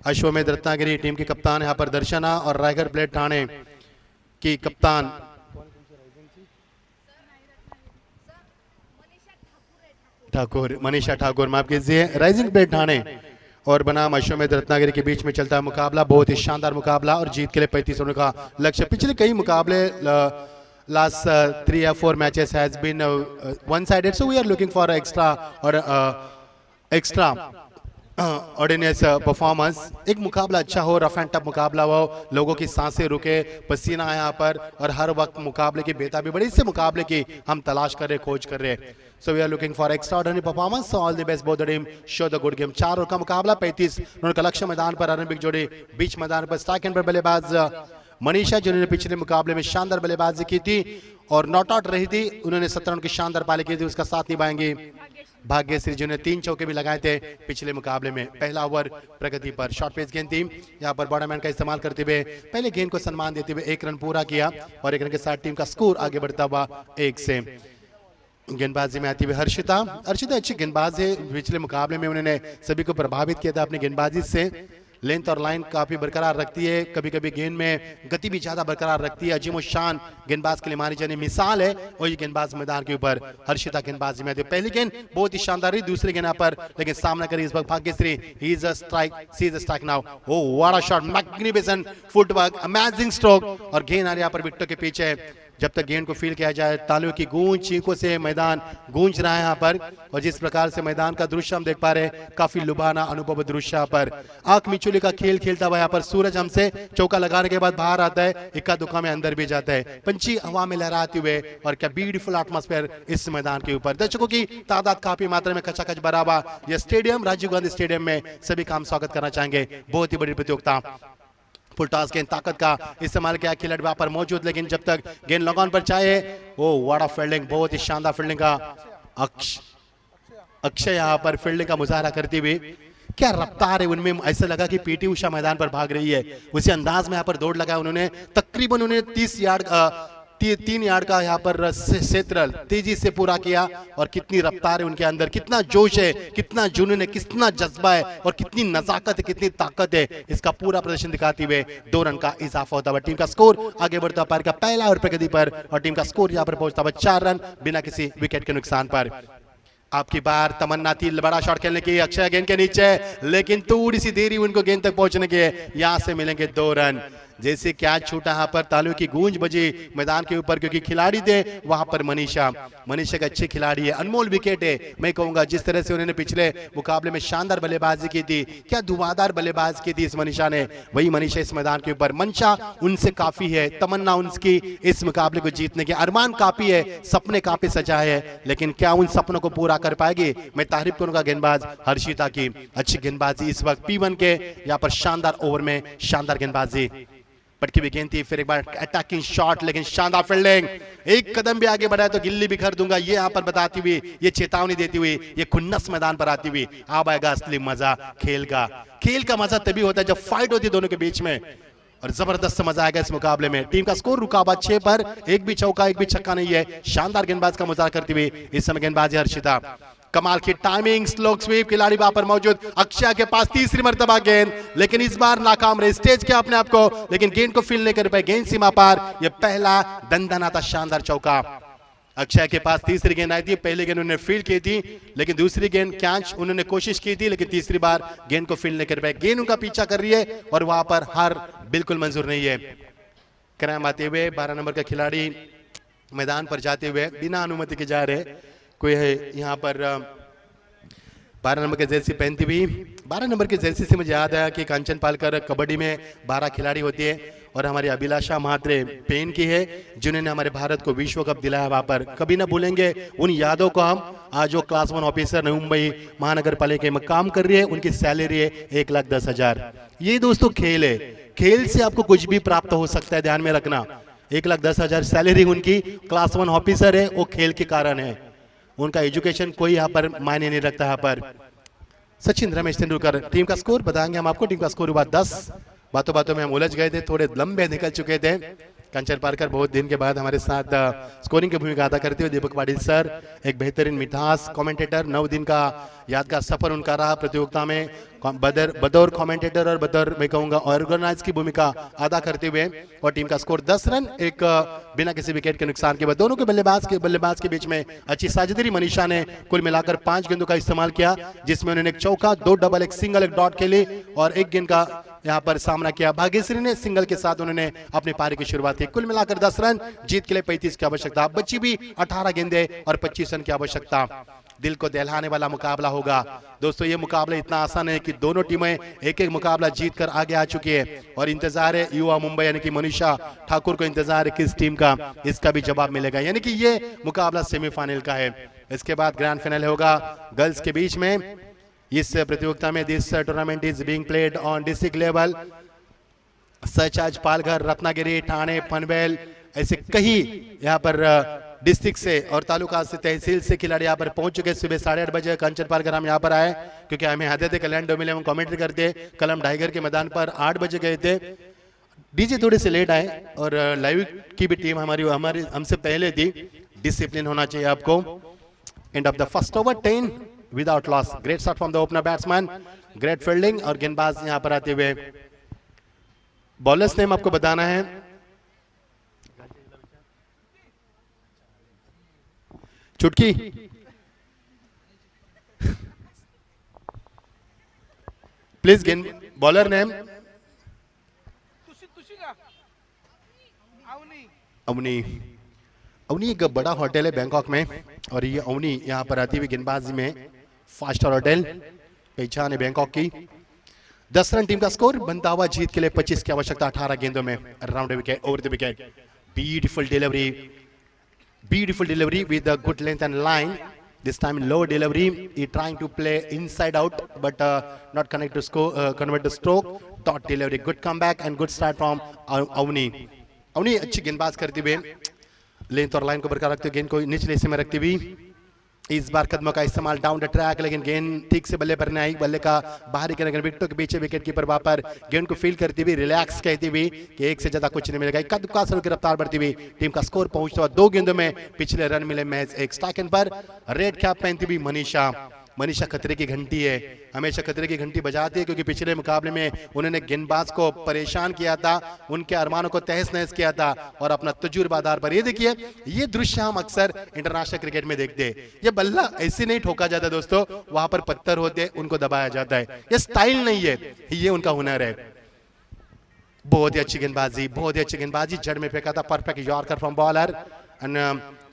अश्वमेध रत्नागिरी टीम की कप्तान यहाँ पर दर्शना और रायगढ़ ब्लेड ठाणे की कप्तान ठाकुर मनीषा ठाकुर माफ कीजिए राइजिंग ब्लेड ठाणे और बनाम अश्वमेध रत्नागिरी के बीच में चलता है मुकाबला। बहुत ही शानदार मुकाबला और जीत के लिए 35 रनों का लक्ष्य। पिछले कई मुकाबले last 3 or 4 matches has been one-sided, so we are looking for extra ऑर्डिनेस performance. एक मुकाबला अच्छा हो, रफ एंड टफ मुकाबला हो, लोगों की सांसें रुके, पसीना आए यहाँ पर और हर वक्त मुकाबले की बेताबी बड़ी। इससे मुकाबले की हम तलाश कर रहे, खोज कर रहे। So we are looking for extra ordinary performance. All the best both the team, show the good game. 4 over का मुकाबला, 35 रनों का लक्ष्य। मैदान पर आरंभिक जोड़ी बीच मैदान पर स्ट्राइक एंड पर बल्लेबाज मनीषा जिन्होंने पिछले मुकाबले में शानदार बल्लेबाजी की थी और नॉट आउट रही थी, उन्होंने 17 रन की शानदार पारी की थी। उसका साथ निभाएंगे भाग्यश्री जिन्होंने 3 चौके भी लगाए थे पिछले मुकाबले में। पहला ओवर प्रगति पर शॉर्ट पेस गेंद थी, यहाँ पर बड़ा मैन का इस्तेमाल करते हुए पहले गेंद को सम्मान देते हुए 1 रन पूरा किया और 1 रन के साथ टीम का स्कोर आगे बढ़ता हुआ 1 से। गेंदबाजी में आती हुई हर्षिता अच्छी गेंदबाज है। पिछले मुकाबले में उन्होंने सभी को प्रभावित किया था अपनी गेंदबाजी से। लेंथ और लाइन काफी बरकरार रखती है, कभी कभी गेंद में गति भी ज्यादा बरकरार रखती है। अजीम शान गेंदबाज के लिए मानी जाने मिसाल है और ये गेंदबाज मैदान के ऊपर हर्षिता गेंदबाजी में। पहली गेंद बहुत ही शानदार रही, दूसरी गेंद पर लेकिन सामना करी इस वक्त Bhagyashree. He is a strike, she is a strike now. Oh what a shot, magnificent footwork, amazing stroke और गेंद आ रही यहाँ पर विकेट के पीछे। जब तक गेंद को फील किया जाए, तालियों की गूंज, चीखों से मैदान गूंज रहा है यहाँ पर। और जिस प्रकार से मैदान का दृश्य हम देख पा रहे हैं, काफी लुभाना अनुभव दृश्य यहाँ पर। आंख मिचुली का खेल खेलता हुआ यहाँ पर सूरज हमसे चौका लगाने के बाद बाहर आता है, इक्का दुक्का में अंदर भी जाता है। पंछी हवा में लहराते हुए और क्या ब्यूटीफुल एटमॉस्फेयर इस मैदान के ऊपर। दर्शकों की तादाद काफी मात्रा में खचाखच भरा हुआ यह स्टेडियम राजीव गांधी स्टेडियम में सभी का हम स्वागत करना चाहेंगे। बहुत ही बड़ी प्रतियोगिता। फुल टॉस गेंद ताकत का इस्तेमाल किया, खिलाड़ी वहां पर मौजूद, लेकिन जब तक गेंद लॉन पर चाहे। ओ व्हाट अ फील्डिंग, बहुत ही शानदार फील्डिंग का अक्षय यहाँ पर फील्डिंग का मुजाहरा करते हुए। क्या रफ्तार है उनमें, ऐसा लगा कि पीटी उषा मैदान पर भाग रही है, उसी अंदाज में यहाँ पर दौड़ लगाया उन्होंने। तकरीबन उन्होंने 3 यार्ड का यहाँ पर क्षेत्र तेजी से पूरा किया। और कितनी रफ्तार है उनके अंदर, कितना जोश है, कितना जुनून है, कितना जज्बा है और कितनी नजाकत है, कितनी ताकत है, इसका पूरा प्रदर्शन दिखाते हुए 2 रन का इजाफा होता हुआ टीम का स्कोर आगे बढ़ता पार का पहला और प्रगति पर। और टीम का स्कोर यहाँ पर पहुंचता हुआ 4 रन बिना किसी विकेट के नुकसान पर। आपकी बार तमन्ना थी बड़ा शॉट खेलने की, अक्षय गेंद के नीचे, लेकिन थोड़ी सी देरी उनको गेंद तक पहुंचने के। यहां से मिलेंगे 2 रन। जैसे क्या छूटा यहाँ पर, तालियों की गूंज बजी मैदान के ऊपर, क्योंकि खिलाड़ी थे वहां पर मनीषा एक अच्छी खिलाड़ी है, अनमोल विकेट है। मैं कहूंगा जिस तरह से उन्होंने पिछले मुकाबले में शानदार बल्लेबाजी की थी, क्या धुआंधार बल्लेबाजी की थी इस मनीषा ने, वही मनीषा इस मैदान के ऊपर। मंशा उनसे काफी है, तमन्ना उनकी इस मुकाबले को जीतने के, अरमान काफी है, सपने काफी सजाए है, लेकिन क्या उन सपनों को पूरा कर पाएगी। मैं तारीफ करूंगा गेंदबाज हर्षिता की, अच्छी गेंदबाजी इस वक्त P1 के यहाँ पर शानदार ओवर में शानदार गेंदबाजी। पटकी भी गेंद थी, फिर एक बार अटैकिंग शॉट, लेकिन शानदार फील्डिंग। एक कदम भी आगे बढ़ाया तो गिल्ली बिखर दूंगा, ये यहाँ पर बताती हुई, ये चेतावनी देती हुई, ये खुन्नस मैदान पर आती हुई। अब आएगा असली मजा खेल का। खेल का मजा तभी होता है जब फाइट होती है दोनों के बीच में, और जबरदस्त मजा आएगा इस मुकाबले में। टीम का स्कोर रुका हुआ 6 पर, एक भी चौका एक भी छक्का नहीं है। शानदार गेंदबाज का मुजाहरा करती हुई इस समय गेंदबाजी हर्षिता। कमाल की टाइमिंग, स्लो स्वीप, खिलाड़ी वहां पर मौजूद। अक्षय के पास तीसरी मर्तबा गेंद, लेकिन इस बार नाकाम रहे, स्टेज के अपने आप को, लेकिन गेंद को फील नहीं कर पाए, गेंद सीमा पार। यह पहला दंदनाता शानदार चौका। अक्षय के पास तीसरी गेंद आई थी, पहली गेंद उन्होंने फील्ड की थी, लेकिन दूसरी गेंद कैच उन्होंने कोशिश की थी, लेकिन तीसरी बार गेंद को फील्ड नहीं कर पाए। गेंद उनका पीछा कर रही है और वहां पर हार बिल्कुल मंजूर नहीं है। क्रैम आते हुए 12 नंबर का खिलाड़ी मैदान पर जाते हुए बिना अनुमति के जा रहे, कोई है यहाँ पर 12 नंबर की जर्सी पहनती हुई। 12 नंबर की जर्सी से मुझे याद आया कि कांचन पालकर कबड्डी में 12 खिलाड़ी होती है और हमारी अभिलाषा महात्रे पेन की है, जिन्होंने हमारे भारत को विश्व कप दिलाया। वहां पर कभी ना भूलेंगे उन यादों को हम। आज जो क्लास 1 ऑफिसर मुंबई महानगर पालिका में काम कर रही है, उनकी सैलरी है 1,10,000। ये दोस्तों खेल है, खेल से आपको कुछ भी प्राप्त हो सकता है, ध्यान में रखना। 1,10,000 सैलरी उनकी, क्लास 1 ऑफिसर है, वो खेल के कारण है। उनका एजुकेशन कोई यहाँ पर मायने नहीं रखता। यहाँ पर सचिन रमेश तेंदुलकर। टीम का स्कोर बताएंगे हम आपको। टीम का स्कोर हुआ 10। बातों बातों में हम उलझ गए थे, थोड़े लंबे निकल चुके थे। कंचन पालकर बहुत दिन के बाद हमारे साथ स्कोरिंग की भूमिका अदा करते हुए। दीपक पाटिल सर एक बेहतरीन मिठास कमेंटेटर, 9 दिन का यादगार सफर उनका रहा प्रतियोगिता में, बतौर कमेंटेटर और बतौर मैं कहूंगा ऑर्गेनाइज की भूमिका अदा करते हुए। और टीम का स्कोर 10 रन, एक बिना किसी विकेट के नुकसान के बाद। दोनों के बल्लेबाज के बीच में अच्छी साझेदारी। मनीषा ने कुल मिलाकर 5 गेंदों का इस्तेमाल किया, जिसमें उन्होंने एक चौका, 2 डबल, एक सिंगल, एक डॉट खेली और 1 गेंद का यहाँ पर सामना किया। भाग्यश्री ने सिंगल के साथ उन्होंने अपनी पारी की शुरुआत की। कुल मिलाकर 10 रन, जीत के लिए 35 की आवश्यकता। बच्ची भी 18 गेंदे और 25 रन की आवश्यकता। दिल को दहलाने वाला मुकाबला होगा दोस्तों। ये मुकाबला इतना आसान है कि दोनों टीमें एक एक मुकाबला जीतकर आगे आ चुकी है और इंतजार है युवा मुंबई यानी कि मनीषा ठाकुर को इंतजार है किस टीम का इसका भी जवाब मिलेगा। यानी कि ये मुकाबला सेमीफाइनल का है। इसके बाद ग्रैंड फाइनल होगा गर्ल्स के बीच में। इस प्रतियोगिता में this tournament is being played on district level such आज पालघर, रत्नागिरी, ठाणे, पनवेल, ऐसे कई यहाँ पर डिस्ट्रिक्ट से और तालुका से, तहसील से खिलाड़ी यहाँ पर पहुंच चुके। सुबह 8:30 बजे कंचन पालकर हम यहाँ पर आए क्योंकि हमें आते थे कल्याण डोमिले में कमेंट्री करते। कल हम ढाईगर के मैदान पर 8 बजे गए थे। डीजे थोड़े से लेट आए और लाइव की भी टीम हमारी हमसे पहले थी। डिसिप्लिन होना चाहिए आपको। And of the first over 10 without loss. Great shot from the opener batsman, great fielding और गेंदबाज यहाँ पर आते हुए। बॉलर्स नेम आपको बताना है। चुटकी प्लीज गेंद बॉलर नेम अवनी। अवनी एक बड़ा होटल है बैंकॉक में और ये अवनी यहाँ पर आती हुई गेंदबाजी में 5 स्टार होटल, पहचान है बैंकॉक की। 10 रन टीम का स्कोर। बनता हुआ जीत के लिए 25 की आवश्यकता 18 गेंदों में। Around wicket, over the wicket, beautiful delivery with a good length and line. This time low delivery. He trying to play inside out, but not convert the stroke. Dot delivery. Good comeback and good start from Avni. Avni अच्छी गेंदबाज करती हुए length और line को बरकरार रखते हुए गेंद को निचले हिस्से में रखती हुई। इस बार कदमों का इस्तेमाल डाउन द ट्रैक, लेकिन गेंद ठीक से बल्ले पर नहीं आई। बल्ले का बाहरी किनारे विकेटों के पीछे विकेट कीपर वहां पर गेंद को फील करती हुई रिलैक्स कहती हुई कि एक से ज्यादा कुछ नहीं मिलेगा। कद का की रफ्तार बढ़ती हुई टीम का स्कोर पहुंचता हुआ 2 गेंदों में पिछले रन मिले मैच एक स्टैक पर। रेड कैप पहनती हुई मनीषा खतरे की घंटी है, हमेशा खतरे की घंटी बजाती है क्योंकि पिछले मुकाबले में उन्होंने गेंदबाज को परेशान किया था, उनके अरमानों को तहस नहस किया था और अपना तजुर्बा आधार पर। ये देखिए, ये दृश्य हम अक्सर इंटरनेशनल क्रिकेट में देखते हैं। ये बल्ला ऐसे नहीं ठोका जाता दोस्तों, वहां पर पत्थर होते उनको दबाया जाता है। ये स्टाइल नहीं है, ये उनका हुनर है। बहुत ही अच्छी गेंदबाजी जड़ में फेंका था। Perfect yorker from bowler and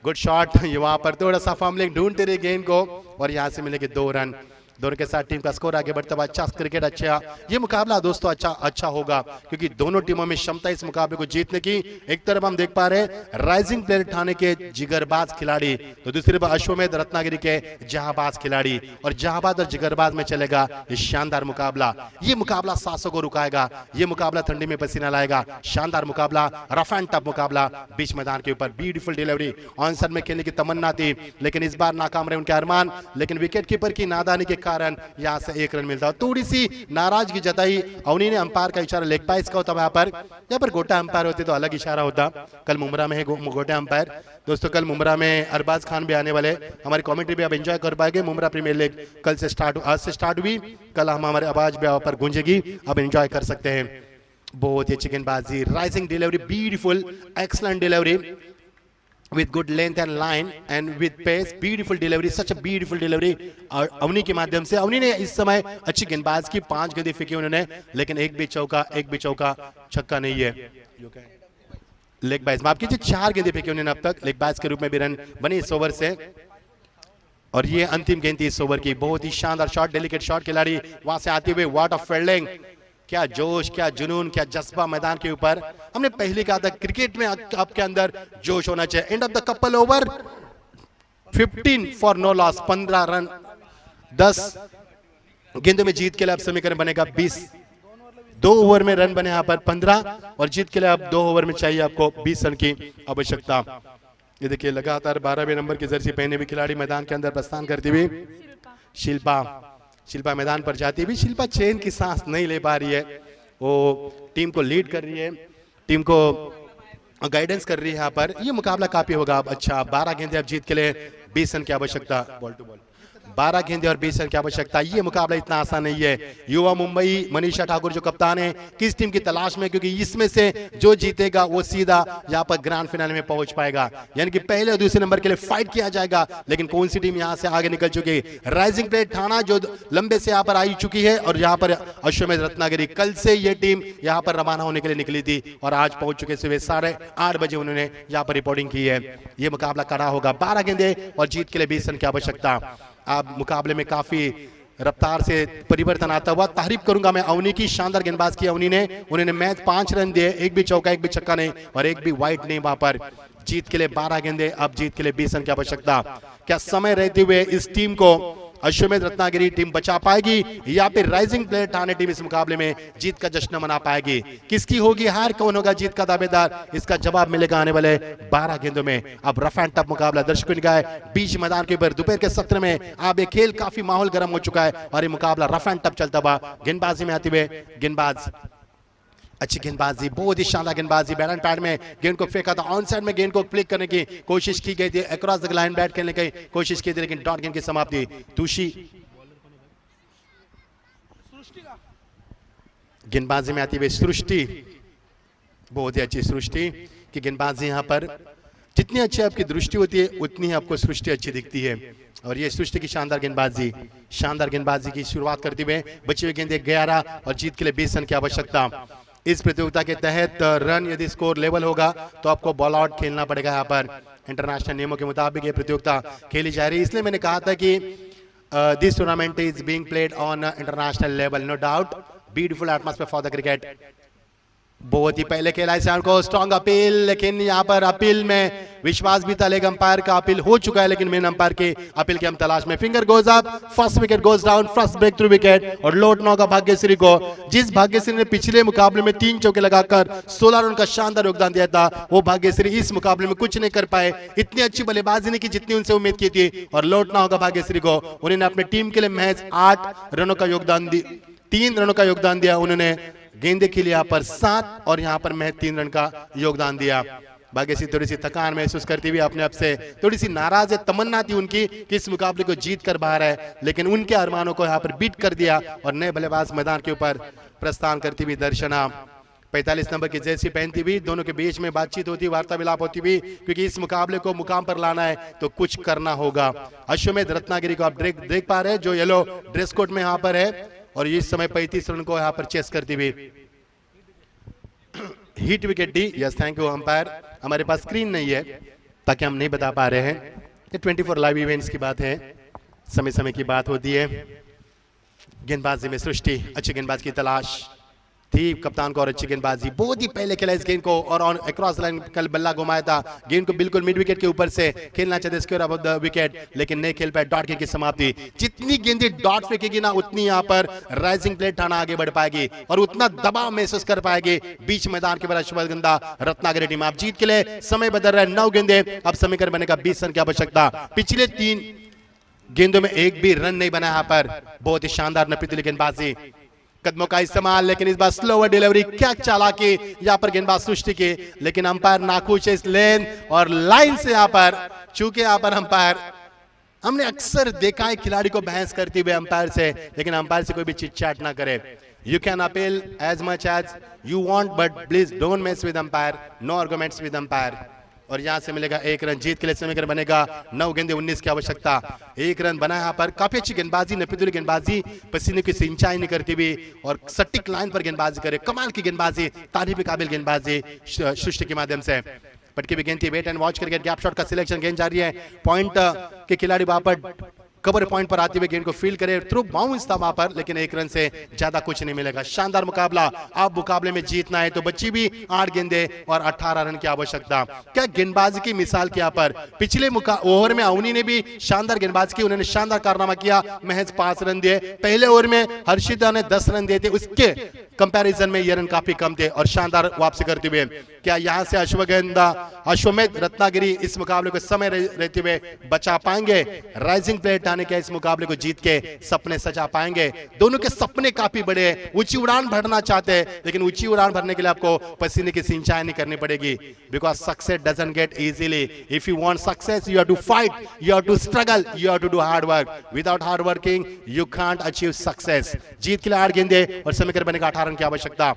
good shot. ये वहां पर थोड़ा सा फॉर्मलिंग ढूंढते रहे गेंद को और यहां से मिलेंगे 2 रन। दोनों के साथ टीम का स्कोर आगे बढ़ता हुआ। अच्छा क्रिकेट, अच्छा ये मुकाबला दोस्तों अच्छा होगा क्योंकि दोनों टीमों में क्षमता इस मुकाबले को जीतने की। एक तरफ हम देख पा रहे हैं राइजिंग प्लेयर ठाणे के जिगरबाज खिलाड़ी, तो दूसरी तरफ अश्वमेध रत्नागिरी के जहांबाज खिलाड़ी। और जहांबाज और जिगरबाज में चलेगा ये शानदार मुकाबला। ये मुकाबला सांसों को रुकाएगा, ये मुकाबला ठंडी में पसीना लाएगा। शानदार मुकाबला, रफ एंड टफ मुकाबला बीच मैदान के ऊपर। ब्यूटीफुल डिलीवरी, ऑनसाइड में खेलने की तमन्ना थी लेकिन इस बार नाकाम रहे उनके अरमान। लेकिन विकेट कीपर की नादानी के कारण यहां से 1 रन मिलता है। थोड़ी सी नाराजगी जताई अवनी ने। अंपायर का इशारा लेग पाइस का होता है। यहाँ पर गोटा अंपायर होते तो अलग इशारा होता। कल मुमरा में है गोटा अंपायर दोस्तों। कल मुमरा में अरबाज खान भी आने वाले, हमारी कमेंट्री भी आप एंजॉय कर पाएंगे। मुमरा प्रीमियर लीग कल से आज से स्टार्ट हुई, कल हमारे आवाज भी पर गूंजेगी, अब एंजॉय कर सकते हैं। बहुत ही अच्छी गेंदबाजी, rising delivery, beautiful excellent delivery with good length and line and with pace, beautiful delivery, such a beautiful delivery। और अवनी के माध्यम से अवनी ने इस समय अच्छी गेंदबाज की 5 गेंदें फेंकी उन्होंने, लेकिन एक भी चौका छक्का नहीं है। लेग बाइस माफ कीजिए, 4 गेंदें फेंकी उन्होंने अब तक। लेग बाइस के रूप में भी रन बने इस ओवर से। और ये अंतिम गेंद थी इस ओवर की। बहुत ही शानदार शॉट, डेलिकेट शॉट, खिलाड़ी वहां से आते हुए व्हाट ऑफ फील्डिंग, क्या जोश, क्या जुनून, क्या जज्बा मैदान के ऊपर। हमने पहले कहा था क्रिकेट में आपके अंदर जोश होना चाहिए। End of the couple over 15 for no loss, 15 run 10 गेंदों में जीत के लिए अब समीकरण बनेगा 20। 2 ओवर में रन बने यहाँ पर 15 और जीत के लिए अब 2 ओवर में चाहिए आपको 20 रन की आवश्यकता। ये देखिए लगातार 12वें नंबर की जर्सी पहने हुए खिलाड़ी मैदान के अंदर प्रस्थान करती हुई शिल्पा मैदान पर जाती हुई। शिल्पा चैन की सांस नहीं ले पा रही है, वो टीम को लीड कर रही है, टीम को गाइडेंस कर रही है यहाँ पर। ये मुकाबला काफी होगा अब अच्छा। 12 गेंदे अब जीत के लिए 20 रन की आवश्यकता। बॉल टू बॉल 12 गेंदे और 20 रन की आवश्यकता। ये मुकाबला इतना आसान नहीं है। युवा मुंबई मनीषा ठाकुर जो कप्तान है, किस टीम की तलाश में, क्योंकि इसमें से जो जीतेगा वो सीधा यहाँ पर ग्रैंड फिनाले में पहुंच पाएगा। यानी कि पहले और दूसरे नंबर के लिए फाइट किया जाएगा। लेकिन कौन सी टीम यहाँ से आगे निकल चुकी है? राइजिंग प्लेट थाना जो लंबे से यहाँ पर आई चुकी है, और यहाँ पर अश्वमेध रत्नागिरी कल से ये टीम यहाँ पर रवाना होने के लिए निकली थी और आज पहुंच चुके। सुबह 8:30 बजे उन्होंने यहाँ पर रिपोर्टिंग की है। ये मुकाबला कड़ा होगा। 12 गेंदे और जीत के लिए 20 रन की आवश्यकता। अब मुकाबले में काफी रफ्तार से परिवर्तन आता हुआ तारीफ करूंगा मैं अवनी की। शानदार गेंदबाज की अवनी ने। उन्होंने मैच 5 रन दिए, एक भी चौका एक भी छक्का नहीं और एक भी वाइड नहीं वहां पर। जीत के लिए 12 गेंदे, अब जीत के लिए 20 रन की आवश्यकता। क्या समय रहते हुए इस टीम को अश्वमेध रत्नागिरी टीम बचा पाएगी या फिर राइजिंग प्लेयर ठाणे टीम इस मुकाबले में जीत का जश्न मना पाएगी? किसकी होगी हार, कौन होगा जीत का दावेदार? इसका जवाब मिलेगा आने वाले 12 गेंदों में। अब रफ एंड टफ मुकाबला दर्शकों निगाह बीच मैदान के ऊपर दोपहर के सत्र में अब ये खेल काफी माहौल गर्म हो चुका है और ये मुकाबला रफ एंड टफ चलता हुआ। गेंदबाजी में आते हुए गेंदबाज अच्छी गेंदबाजी, बहुत ही शानदार गेंदबाजी। बैट एंड पैड में गेंद को फेंका था, ऑन साइड में गेंद को क्लिक करने की कोशिश की गई थी, अक्रॉस द लाइन बैट खेलने की कोशिश की थी, लेकिन डॉट गेंद की समाप्ति। तुषी गेंदबाजी में आती हुई सृष्टि, बहुत ही अच्छी सृष्टि की गेंदबाजी। यहाँ पर जितनी अच्छी आपकी दृष्टि होती है उतनी ही आपको सृष्टि अच्छी दिखती है और ये सृष्टि की शानदार गेंदबाजी की शुरुआत करते हुए बची हुई गेंदे 11 और जीत के लिए 20 रन की आवश्यकता। इस प्रतियोगिता के तहत रन यदि स्कोर लेवल होगा तो आपको बॉल आउट खेलना पड़ेगा। यहाँ पर इंटरनेशनल नियमों के मुताबिक ये प्रतियोगिता खेली जा रही है, इसलिए मैंने कहा था कि this tournament is being played on international level. No doubt, beautiful atmosphere for the cricket. बहुत ही पहले खेला इस को स्ट्रॉन्ग अपील, लेकिन यहाँ पर अपील में विश्वास भी था, लेकिन अंपायर का अपील हो चुका है, लेकिन मेन अंपायर के अपील की हम तलाश में। Finger goes up, first wicket goes down, first breakthrough wicket और लौटना होगा भाग्यश्री को। जिस भाग्यश्री ने पिछले मुकाबले में 3 चौके लगाकर 16 रन का शानदार योगदान दिया था, वो भाग्यश्री इस मुकाबले में कुछ नहीं कर पाए। इतनी अच्छी बल्लेबाजी नहीं की जितनी उनसे उम्मीद की थी और लौटना होगा भाग्यश्री को। उन्होंने अपने टीम के लिए महज 8 रनों का योगदान दिया, 3 रनों का योगदान दिया उन्होंने। गेंदे के लिए यहाँ पर 7 और यहाँ पर महज 3 रन का योगदान दिया। भाग्यश्री थोड़ी सी थकान महसूस करती हुई अपने आप से थोड़ी सी नाराज है। तमन्ना थी उनकी कि इस मुकाबले को जीत कर बाहर है, लेकिन उनके अरमानों को यहाँ पर बीट कर दिया और नए बल्लेबाज मैदान के ऊपर प्रस्थान करती हुई दर्शना 45 नंबर की जर्सी पहनती हुई। दोनों के बीच में बातचीत होती, वार्ता विलाप होती हुई, क्योंकि इस मुकाबले को मुकाम पर लाना है तो कुछ करना होगा। अश्वमेध रत्नागिरी को आप देख पा रहे हैं जो येलो ड्रेस कोड में यहाँ पर है और इस समय 35 रन को यहाँ पर चेस करती हुई। Hit wicket D, yes thank you umpire. हमारे पास स्क्रीन नहीं है ताकि हम नहीं बता पा रहे हैं। ये 24 लाइव इवेंट्स की बात है, समय समय की बात होती है। गेंदबाजी में सृष्टि, अच्छी गेंदबाज की तलाश थी कप्तान को और अच्छी गेंदबाजी। बहुत ही पहले खेला इस गेंद को और ऑन अक्रॉस लाइन कल बल्ला घुमाया था। गेंद को बिल्कुल मिड विकेट के ऊपर से खेलना चाहते स्क्वायर अबव द विकेट, लेकिन नहीं खेल पाए। डॉट गेंद की समाप्ति। जितनी गेंदें डॉट फेंकेगी ना उतनी यहाँ पर राइजिंग प्लेट ठाणा आगे बढ़ पाएगी और उतना दबाव महसूस कर पाएगी बीच मैदान के बाद अश्वगंधा रत्नागिरी टीम। आप जीत के लिए समय बदल रहा है, 9 गेंदे, अब समीकरण बनेगा 20 रन की आवश्यकता। पिछले 3 गेंदों में एक भी रन नहीं बना यहाँ पर। बहुत ही शानदार नपीतुली गेंदबाजी, कदमों का इस्तेमाल, लेकिन इस बार स्लोवर डिलीवरी। क्या चालाकी यहाँ पर गेंदबाज सृष्टि की, लेकिन अंपायर नाखुश है इस लेन और लाइन से। यहाँ पर चूंकि यहाँ पर अंपायर, हमने अक्सर देखा है खिलाड़ी को बहस करते हुए अंपायर से, लेकिन अंपायर से कोई भी चिट-चाट ना करे। You can appeal as much as you want but please don't mess with umpire, no arguments with umpire. और यहां से मिलेगा 1 रन। जीत के लिए समीकरण बनेगा 9 गेंदे 19 की आवश्यकता। 1 रन बना यहाँ पर। काफी अच्छी गेंदबाजी, नपीतुली गेंदबाजी, पसीने की सिंचाई नहीं करती हुई और सटीक लाइन पर गेंदबाजी करे। कमाल की गेंदबाजी, तारीफ के काबिल गेंदबाजी सृष्टि के माध्यम से। पटकी भी गेंद थी, wait and watch cricket, gap shot का सिलेक्शन, गेंद जा रही है पॉइंट के खिलाड़ी वहां पर कवर पॉइंट पर आते हुए गेंद को फील्ड करे, थ्रू बाउंस था वहां पर, लेकिन एक रन से ज्यादा कुछ नहीं मिलेगा। शानदार मुकाबला। अब मुकाबले में जीतना है तो बच्ची भी 8 गेंदे और 18 रन की आवश्यकता। क्या गेंदबाजी की मिसाल के यहाँ पर पिछले ओवर में अवनी ने भी शानदार गेंदबाजी की, उन्होंने शानदार कारनामा किया, महज 5 रन दिए। पहले ओवर में हर्षिता ने 10 रन दिए थे, उसके कंपैरिजन में ये रन काफी कम थे और शानदार वापसी करते हुए क्या यहां से अश्वमेध रत्नागिरी इस मुकाबले को समय रहते हुए बचा पाएंगे? राइजिंग प्लेयर आने के इस मुकाबले को जीत के सपने सजा पाएंगे? दोनों के सपने काफी बड़े हैं, ऊंची उड़ान भरना चाहते हैं, लेकिन ऊंची उड़ान भरने के लिए आपको पसीने की सिंचाई नहीं करनी पड़ेगी, because success doesn't get easily. If you want success you have to fight, you have to struggle, you have to do hard work. Without hard working you can't achieve success. जीत के लिए 8 गेंदे और समीकरण बनेगा 18 रन की आवश्यकता।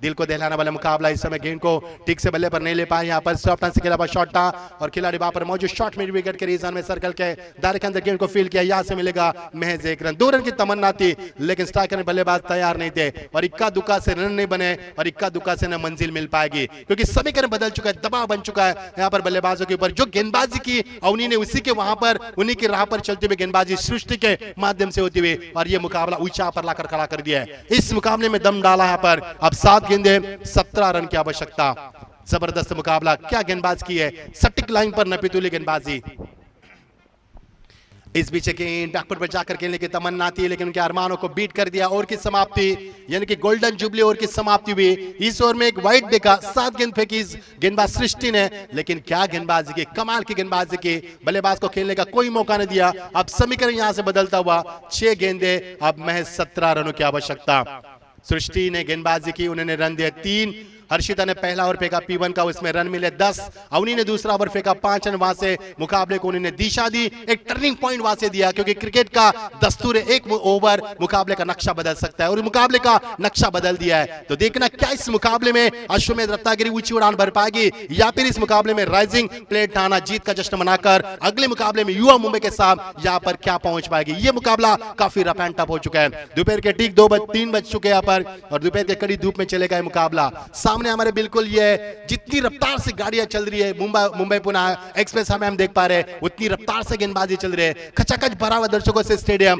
दिल को दहलाने वाला मुकाबला। इस समय गेंद को ठीक से बल्ले पर नहीं ले पाए, यहाँ पर सॉफ्ट टर्न से खेला शॉट था और खिलाड़ी वहां पर मौजूद शॉट मिड विकेट के रीजन में सर्कल के दायरे के अंदर गेंद को फील्ड किया, यहाँ से मिलेगा महज 1 रन। 2 रन की तमन्ना थी, लेकिन स्ट्राइकर बल्लेबाज तैयार नहीं थे और इक्का दुक्का से रन नहीं बने और इक्का दुक्का से न मंजिल मिल पाएगी, क्योंकि समीकरण बदल चुका है, दबाव बन चुका है यहाँ पर बल्लेबाजों के ऊपर। जो गेंदबाजी की अवनी ने उसी के वहां पर उन्हीं की राह पर चलते हुए गेंदबाजी सृष्टि के माध्यम से होती हुई और यह मुकाबला ऊंचा पर लाकर खड़ा कर दिया है। इस मुकाबले में दम डाला यहाँ पर। अब 7 गेंदे 17 रन की आवश्यकता। जबरदस्त मुकाबला। क्या गेंदबाज की है, सटीक लाइन पर नपीतुली गेंदबाजी। इस बीच गेंद बैकफुट पर जाकर खेलने की तमन्ना थी, लेकिन उनके अरमानों को बीट कर दिया। ओवर की समाप्ति यानी कि गोल्डन जुबली ओवर की समाप्ति हुई। इस ओवर में एक वाइड देखा, 7 गेंद फेंकी गेंदबाज सृष्टि ने, लेकिन क्या गेंदबाजी की, कमाल की गेंदबाजी की। बल्लेबाज को खेलने का कोई मौका नहीं दिया। अब समीकरण यहां से बदलता हुआ 6 गेंदे, अब महज 17 रनों की आवश्यकता। सृष्टि ने गेंदबाजी की, उन्होंने रन दिए 3। हर्षिता ने पहला ओवर फेंका P1 का, उसमें रन मिले 10। अवनी ने दूसरा ओवर फेंका 5 रन, वहां से मुकाबले को उन्होंने दिशा दी, एक टर्निंग पॉइंट वहां से दिया, क्योंकि क्रिकेट का दस्तूर है, एक ओवर मुकाबले का नक्शा बदल सकता है और मुकाबले का नक्शा बदल दिया है। तो देखना क्या इस मुकाबले में अश्वमेध रत्नागिरी ऊंची उड़ान भर पाएगी या फिर इस मुकाबले में राइजिंग प्लेयर ठाना जीत का जश्न मनाकर अगले मुकाबले में युवा मुंबई के साथ यहाँ पर क्या पहुंच पाएगी। ये मुकाबला काफी रफ एंड टफ हो चुका है। दोपहर के ठीक 3 बज चुके यहाँ पर और दोपहर के कड़ी धूप में चलेगा ये मुकाबला। सामने हमारे बिल्कुल जितनी रफ्तार से गाड़ियां चल रही है, मुंबई पुणे एक्सप्रेस हमें हम देख पा रहे हैं, उतनी रफ्तार से गेंदबाजी चल रही है। खचाखच भरा हुआ दर्शकों से स्टेडियम,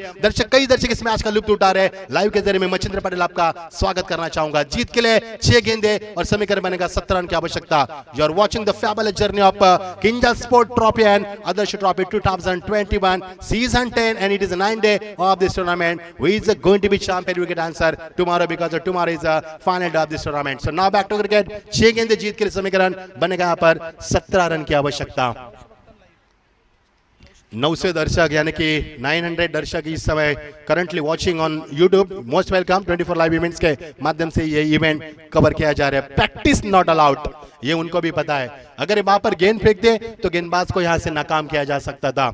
कई दर्शक इस मैच का लुत्फ उठा रहे हैं। लाइव के जरिए मैं मचिंद्र पटेल आपका स्वागत करना चाहूंगा। जीत के लिए 6 गेंदे और समीकरण बनेगा 17 रन की आवश्यकता। You are watching the fabulous journey of Kinjal sport trophy and Adarsh trophy 2021 season 10 and it is a 9 day of this tournament. Who is going to be champion? We get answer tomorrow because tomorrow is a final day of this tournament. So now back to cricket. 6 गेंदे जीत के लिए समीकरण बनेगा यहाँ पर 17 run की आवश्यकता। 900 दर्शक यानी कि 900 दर्शक इस समय currently watching on YouTube. Most welcome 24 live events के माध्यम से ये इवेंट कवर किया जा रहा है। प्रैक्टिस नॉट अलाउड, ये उनको भी पता है। अगर वहां पर गेंद फेंक दे तो गेंदबाज को यहां से नाकाम किया जा सकता था।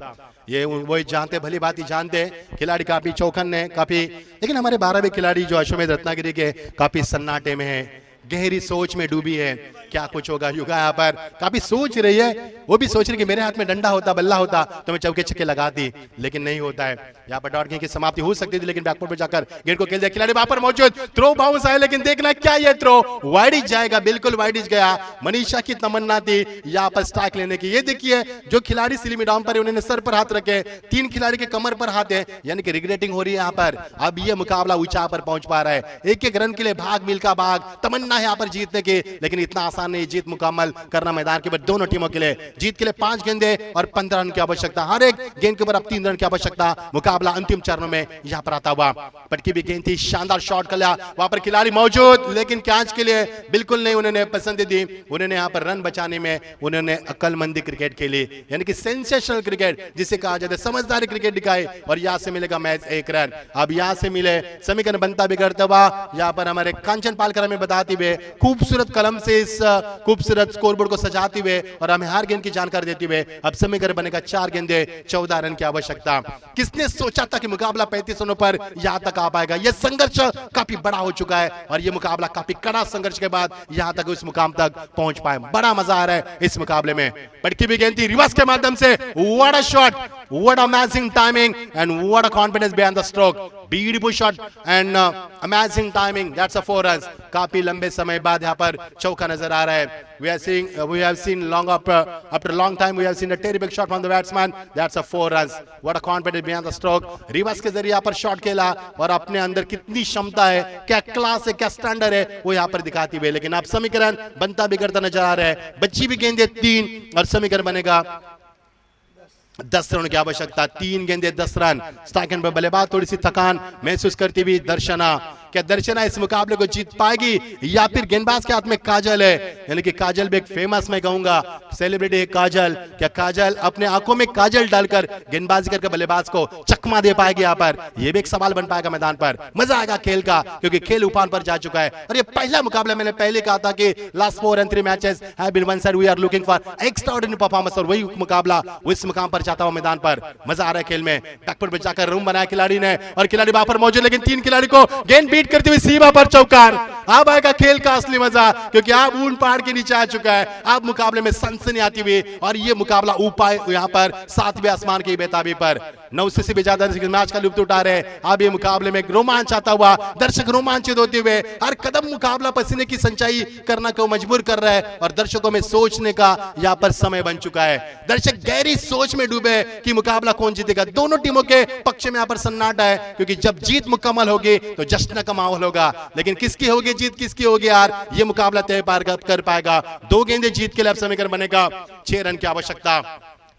ये वही जानते, भली बात ही जानते। खिलाड़ी काफी चौखन है काफी, लेकिन हमारे 12वें खिलाड़ी जो अश्वमेध रत्नागिरी के काफी सन्नाटे में है, गहरी सोच में डूबी है। क्या कुछ होगा, युगा यहाँ पर काफी सोच रही है। वो भी सोच रही कि मेरे हाथ में डंडा होता, बल्ला होता तो मैं चौके छक्के लगाती, लेकिन नहीं होता है। यहाँ पर डॉट गेंद की समाप्ति हो सकती थी, लेकिन बैकफुट पर जाकर गेंद को खेल दिया। खिलाड़ी वहां पर मौजूद, थ्रो बाउंस आया, लेकिन देखना क्या ये थ्रो वाइडिज जाएगा, बिल्कुल वाइडिज गया। मनीषा की तमन्ना थी यहाँ पर स्ट्राइक लेने की। ये देखिए जो खिलाड़ी स्लिमी डाउन पर उन्होंने सर पर हाथ रखे, 3 खिलाड़ी के कमर पर हाथ है, यानी कि रिग्रेटिंग हो रही है यहाँ पर। अब ये मुकाबला ऊंचा पर पहुंच पा रहा है। एक रन के लिए भाग मिल्खा भाग, तमन्ना है यहाँ पर जीतने की, लेकिन इतना आसान नहीं जीत मुकम्मल करना मैदान के ऊपर दोनों टीमों के लिए। जीत के लिए 5 गेंदे और 15 रन की आवश्यकता। हर एक गेंद के ऊपर अब 3 रन की आवश्यकता। मुकाबला अंतिम चरणों में यहाँ पर आता हुआ। पटकी भी गेंद थी, शानदार शॉट कर लिया, वहां पर खिलाड़ी मौजूद, लेकिन कैच के लिए बिल्कुल नहीं उन्होंने पसंद दी। उन्होंने यहाँ पर रन बचाने में उन्होंने अक्लमंदी क्रिकेट खेली, यानी कि सेंसेशनल क्रिकेट जिसे कहा जाता है, समझदारी क्रिकेट दिखाई और यहाँ से मिलेगा मैच 1 रन। अब यहाँ से मिले समीकरण बनता बिगड़ता हुआ यहाँ पर हमारे कांचन पालकर हमें बताते हुए, खूबसूरत कलम से इस खूबसूरत स्कोरबोर्ड को सजाते हुए और हमें हर गेंद की जानकारी देते हुए अब समीकरण बनेगा 4 गेंदे 14 रन की आवश्यकता। किसने सोचा था कि मुकाबला 35 रनों पर यहां तक आ पाएगा। यह संघर्ष काफी बड़ा हो चुका है और यह मुकाबला काफी कड़ा संघर्ष के बाद यहां तक उस मुकाम तक पहुंच पाए। बड़ा मजा आ रहा है इस मुकाबले में। पटकी भी गेंद थी रिवर्स के माध्यम से, what a shot, what amazing timing and what a confidence behind the stroke. Beautiful shot and amazing timing, that's a 4 run. काफी लंबे समय बाद यहाँ पर चौका नजर आ रहा है. We have seen after a long time we have seen a terrible shot from the batsman. That's a 4 runs. What a confidence behind the stroke. Reverse के जरिए यहाँ पर शॉट खेला और अपने अंदर कितनी क्षमता है, क्या क्लास है, क्या स्टैंडर्ड है, वो यहाँ पर दिखाती हुई. लेकिन अब समीकरण बनता बिगड़ता नजर आ रहा है. बच्ची भी गेंदे 3 और समीकरण बनेगा 10 रन की आवश्यकता. 3 गेंदे 10 रन. स्ट्राइक पर बल्लेबाज थोड़ी सी थकान महसूस करती हुई दर्शना. क्या दर्शना इस मुकाबले को जीत पाएगी या फिर गेंदबाज के हाथ में काजल है, यानी कि काजल भी एक फेमस, मैं कहूंगा सेलिब्रिटी है काजल. क्या काजल अपने आंखों में काजल डालकर गेंदबाजी करके बल्लेबाज को चकमा दे पाएगी यहाँ पर? यह भी एक सवाल बन पाएगा मैदान पर. मजा आएगा खेल का, क्योंकि खेल उफान पर जा चुका है. और ये पहला मुकाबला, मैंने पहले कहा था कि last 4 and 3 matches have been one side. We are looking for extraordinary performance, और वही मुकाबला उस मुकाम पर जाता हुआ मैदान पर. मजा आ रहा है खेल में. बैकफुट पे जाकर रूम बनाया खिलाड़ी ने, और खिलाड़ी वहां पर मौजूद, लेकिन 3 खिलाड़ी को गेंद बीट करते हुए सीमा पर चौकार. अब आएगा खेल का असली मजा, क्योंकि आप ऊन पहाड़ के नीचे आ चुका है. अब मुकाबले में सनसनी आती हुई, और ये मुकाबला ऊपर यहाँ पर 7वें आसमान की बेताबी पर 900 से भी ज्यादा मैच का लुत्फ उठा रहे हैं. अब ये मुकाबले में रोमांच आता हुआ, दर्शक रोमांचित होते हुए, हर कदम मुकाबला पसीने की संचाई करना को मजबूर कर रहा है, और दर्शकों में सोचने का यहाँ पर समय बन चुका है. दर्शक गहरी सोच में डूबे कि मुकाबला कौन जीतेगा. दोनों टीमों के पक्ष में यहाँ पर सन्नाटा है, क्योंकि जब जीत मुकम्मल होगी तो जश्न का माहौल होगा. लेकिन किसकी होगी जीत, किसकी होगी हार, ये मुकाबला तय कर पाएगा. 2 गेंदे जीत के लिए अब समीकरण बनेगा 6 रन की आवश्यकता.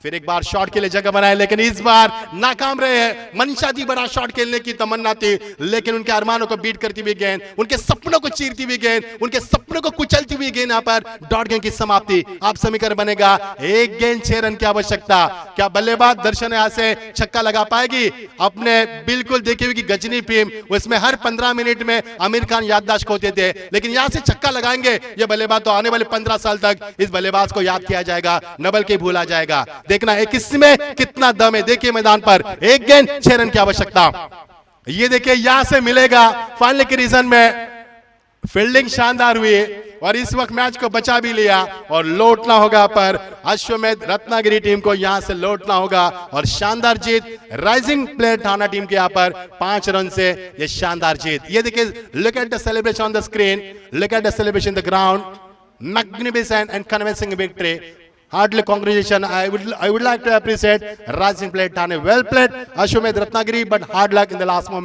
फिर एक बार शॉट के लिए जगह बनाए, लेकिन इस बार नाकाम रहे हैं. मंशा थी, बड़ा शॉट खेलने की तमन्ना थी, लेकिन उनके अरमानों को बीट करती हुई गेंद, उनके सपनों को चीरती हुई गेंद, उनके सपनों को कुचलती हुई गेंद, यहाँ पर डॉट गेंद की समाप्ति. आप समीकरण बनेगा 1 गेंद 6 रन की आवश्यकता. क्या बल्लेबाज दर्शन यहाँ से छक्का लगा पाएगी? अपने बिल्कुल देखी हुई गजनी फिल्म, उसमें हर 15 मिनट में आमिर खान याददाश्त होते थे, लेकिन यहाँ से छक्का लगाएंगे ये बल्लेबाज तो आने वाले 15 साल तक इस बल्लेबाज को याद किया जाएगा, न बल्कि भूला जाएगा. देखना है किसमें कितना दम है. देखिए मैदान पर 1 गेंद 6 रन की आवश्यकता. ये देखिए यहां से मिलेगा फाइनल के रीजन में. फील्डिंग शानदार हुई, और इस वक्त मैच को बचा भी लिया, और लौटना होगा पर अश्वमेध रत्नागिरी टीम को यहां से लौटना होगा. और शानदार जीत राइजिंग प्लेयर थाना टीम के यहाँ पर 5 रन से ये शानदार जीत. ये देखिए, look at the celebration on the screen, look at the celebration in the ground. Magnificent and convincing victory. Heartily congratulations. I would like to appreciate Rising Plate Thane. Well played, Ashwamedh Ratnagiri, but hard luck in the last moment.